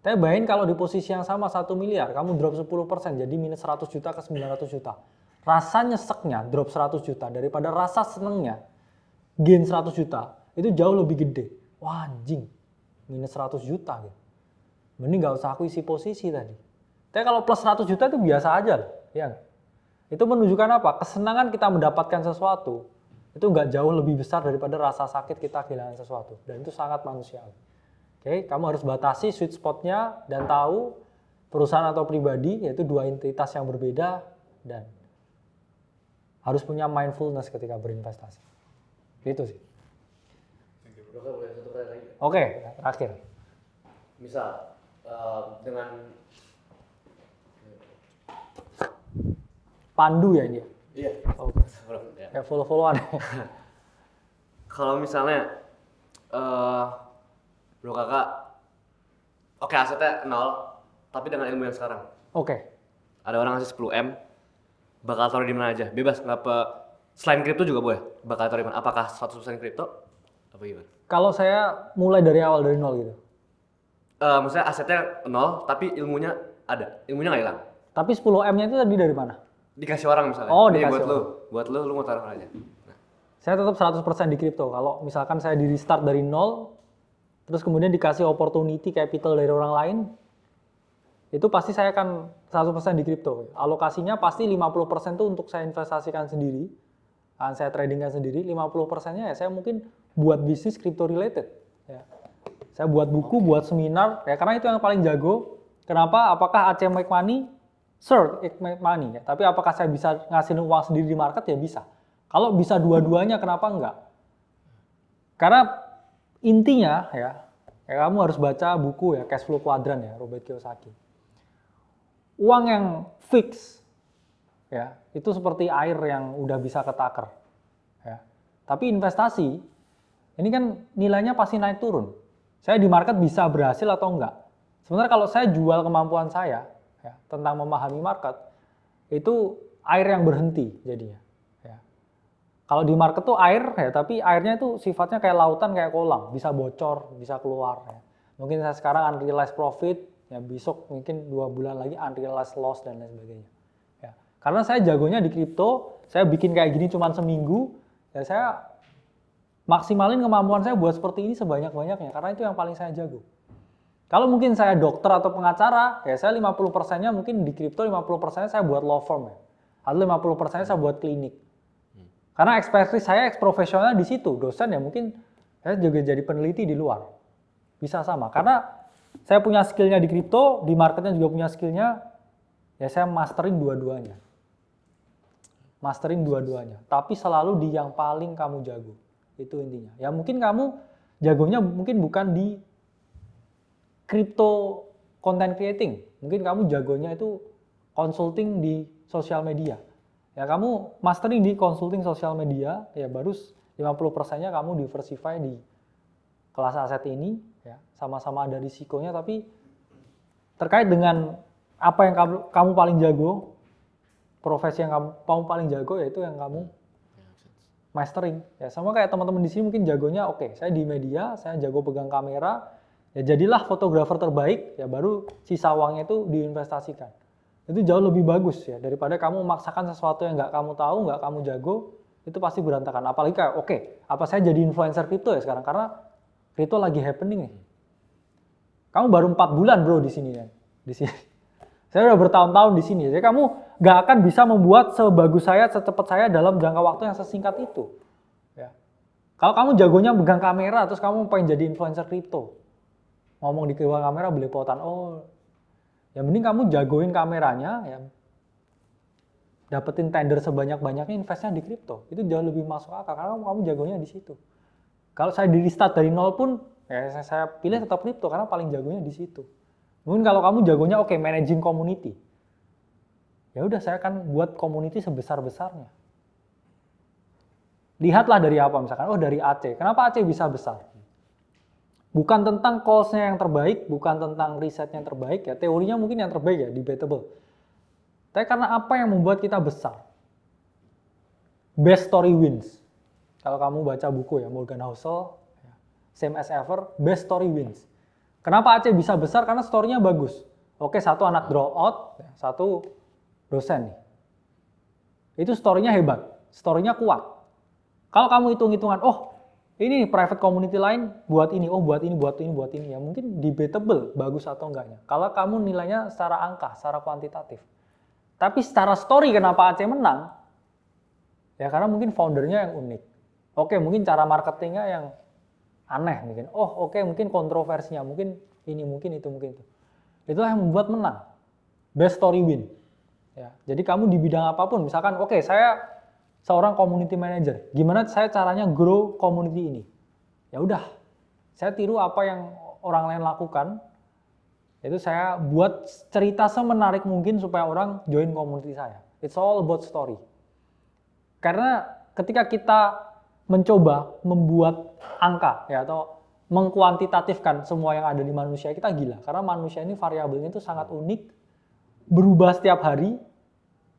Tapi bayangin kalau di posisi yang sama 1 miliar, kamu drop 10% jadi minus 100 juta ke 900 juta. rasa nyeseknya drop 100 juta daripada rasa senengnya gain 100 juta, itu jauh lebih gede. Wah anjing, minus 100 juta gitu. Mending gak usah aku isi posisi tadi. Tapi kalau plus 100 juta itu biasa aja loh. Ya. Itu menunjukkan apa? Kesenangan kita mendapatkan sesuatu itu nggak jauh lebih besar daripada rasa sakit kita kehilangan sesuatu. Dan itu sangat manusiawi. Oke, kamu harus batasi sweet spotnya dan tahu perusahaan atau pribadi, yaitu dua entitas yang berbeda, dan harus punya mindfulness ketika berinvestasi. Gitu sih. Bro, boleh satu kali lagi? Oke, terakhir. Misal dengan Pandu ya ini. iya. Oh, Ya. kayak follow-followan. Kalau misalnya bro kakak, oke asetnya 0, tapi dengan ilmu yang sekarang, Oke. ada orang ngasih 10M, bakal taruh di mana aja, bebas, nggak selain kripto juga boleh, bakal taruh di mana? Apakah 100% kripto? Apa gimana? Kalau saya mulai dari awal dari nol gitu. Maksudnya asetnya 0, tapi ilmunya ada, ilmunya nggak hilang. Tapi 10M-nya itu tadi dari mana? Dikasih orang misalnya. Oh, Nih, dikasih buat lu mau taruh aja. Nah, Saya tetap 100% di kripto. Kalau misalkan saya di restart dari nol, terus kemudian dikasih opportunity capital dari orang lain, itu pasti saya akan 100% di kripto. Alokasinya pasti 50% itu untuk saya investasikan sendiri, akan saya tradingkan sendiri, 50%-nya ya saya mungkin buat bisnis crypto related. Ya. Saya buat buku, buat seminar, ya karena itu yang paling jago. Kenapa? Apakah AC make money? Sure, it make money. Ya. Tapi apakah saya bisa ngasihin uang sendiri di market? Ya bisa. Kalau bisa dua-duanya, kenapa enggak? Karena intinya ya kamu harus baca buku ya Cash Flow Quadrant ya Robert Kiyosaki. Uang yang fix ya itu seperti air yang udah bisa ketakar. Ya. Tapi investasi ini kan nilainya pasti naik turun. Saya di market bisa berhasil atau enggak. Sebenarnya kalau saya jual kemampuan saya ya, tentang memahami market, itu air yang berhenti jadinya. Ya. Kalau di market tuh air ya, tapi airnya itu sifatnya kayak lautan, kayak kolam, bisa bocor, bisa keluar. Ya. Mungkin saya sekarang unrealized profit, ya besok mungkin 2 bulan lagi unrealized loss dan lain sebagainya. Ya. Karena saya jagonya di kripto, saya bikin kayak gini cuma seminggu, ya saya maksimalin kemampuan saya buat seperti ini sebanyak-banyaknya, karena itu yang paling saya jago. Kalau mungkin saya dokter atau pengacara, ya saya 50%-nya mungkin di kripto, 50%-nya saya buat law firm ya. Atau 50%-nya saya buat klinik. Karena ekspertis saya, profesional di situ. Dosen ya mungkin saya juga jadi peneliti di luar. Bisa sama. Karena saya punya skillnya di kripto, di marketnya juga punya skillnya, ya saya mastering dua-duanya. Mastering dua-duanya. Tapi selalu di yang paling kamu jago. Itu intinya. Ya mungkin kamu jagonya mungkin bukan di crypto content creating. Mungkin kamu jagonya itu consulting di sosial media. Ya kamu mastering di consulting sosial media, ya baru 50%-nya kamu diversify di kelas aset ini, ya sama-sama ada risikonya, tapi terkait dengan apa yang kamu paling jago, profesi yang kamu paling jago, yaitu yang kamu mastering. Ya sama kayak teman-teman di sini mungkin jagonya, oke, saya di media, saya jago pegang kamera, ya jadilah fotografer terbaik, ya baru sisa uangnya itu diinvestasikan. Itu jauh lebih bagus ya daripada kamu memaksakan sesuatu yang nggak kamu tahu, nggak kamu jago, itu pasti berantakan. Apalagi kayak, oke, apa saya jadi influencer kripto ya sekarang karena kripto lagi happening nih. Kamu baru 4 bulan bro di sini ya, di sini. Saya udah bertahun-tahun di sini, jadi kamu nggak akan bisa membuat sebagus saya, secepat saya dalam jangka waktu yang sesingkat itu. Ya. Kalau kamu jagonya pegang kamera, terus kamu pengen jadi influencer kripto, ngomong di bawah kamera belepotan, oh, ya mending kamu jagoin kameranya, ya dapetin tender sebanyak-banyaknya, investnya di kripto, itu jauh lebih masuk akal karena kamu jagonya di situ. Kalau saya di restart dari nol pun, ya saya pilih tetap kripto karena paling jagonya di situ. Mungkin kalau kamu jagonya oke, managing community, ya udah saya akan buat community sebesar-besarnya. Lihatlah dari apa misalkan, oh dari AC, kenapa AC bisa besar? Bukan tentang calls-nya yang terbaik, bukan tentang risetnya yang terbaik, ya teorinya mungkin yang terbaik ya, debatable. Tapi karena apa yang membuat kita besar? Best story wins. Kalau kamu baca buku ya, Morgan Housel, Same as Ever, best story wins. Kenapa Aceh bisa besar? Karena story-nya bagus. Oke, satu anak draw out, satu dosen nih. Itu story-nya hebat, story-nya kuat. Kalau kamu hitung-hitungan, oh ini private community lain buat ini, oh buat ini, ya mungkin debatable bagus atau enggaknya. Kalau kamu nilainya secara angka, secara kuantitatif. Tapi secara story kenapa Aceh menang? Ya karena mungkin foundernya yang unik. Oke, mungkin cara marketingnya yang aneh mungkin. Oh oke, mungkin kontroversinya, mungkin ini, mungkin itu, mungkin itu. Itulah yang membuat menang. Best story win. Ya, jadi kamu di bidang apapun, misalkan oke, saya seorang community manager, gimana saya caranya grow community ini? Ya udah, saya tiru apa yang orang lain lakukan, itu saya buat cerita semenarik mungkin supaya orang join community saya. It's all about story. Karena ketika kita mencoba membuat angka ya atau mengkuantitatifkan semua yang ada di manusia, kita gila. Karena manusia ini variabelnya itu sangat unik, berubah setiap hari,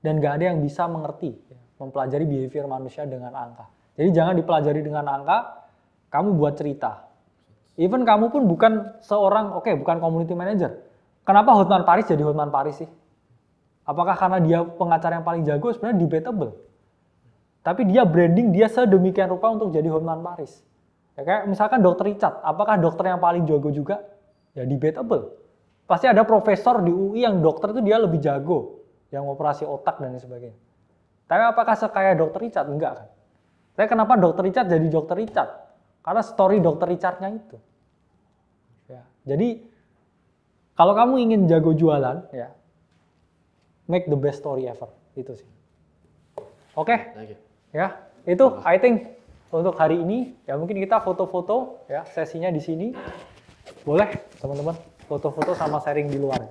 dan gak ada yang bisa mengerti mempelajari behavior manusia dengan angka. Jadi jangan dipelajari dengan angka, kamu buat cerita. Even kamu pun bukan seorang, bukan community manager. Kenapa Hotman Paris jadi Hotman Paris sih? Apakah karena dia pengacara yang paling jago? Sebenarnya debatable. Tapi dia branding dia sedemikian rupa untuk jadi Hotman Paris. Ya, kayak misalkan Dr. Richard, apakah dokter yang paling jago juga? Ya debatable. Pasti ada profesor di UI yang dokter itu dia lebih jago, yang operasi otak dan sebagainya. Tapi apakah sekaya Dr. Richard? Enggak kan. Tapi kenapa Dr. Richard jadi Dr. Richard? Karena story Dr. Richard-nya itu. Ya, jadi kalau kamu ingin jago jualan, ya make the best story ever. Itu sih. Oke. Thank you. Ya, itu I think untuk hari ini ya mungkin kita foto-foto ya sesinya di sini. Boleh teman-teman foto-foto sama sharing di luar.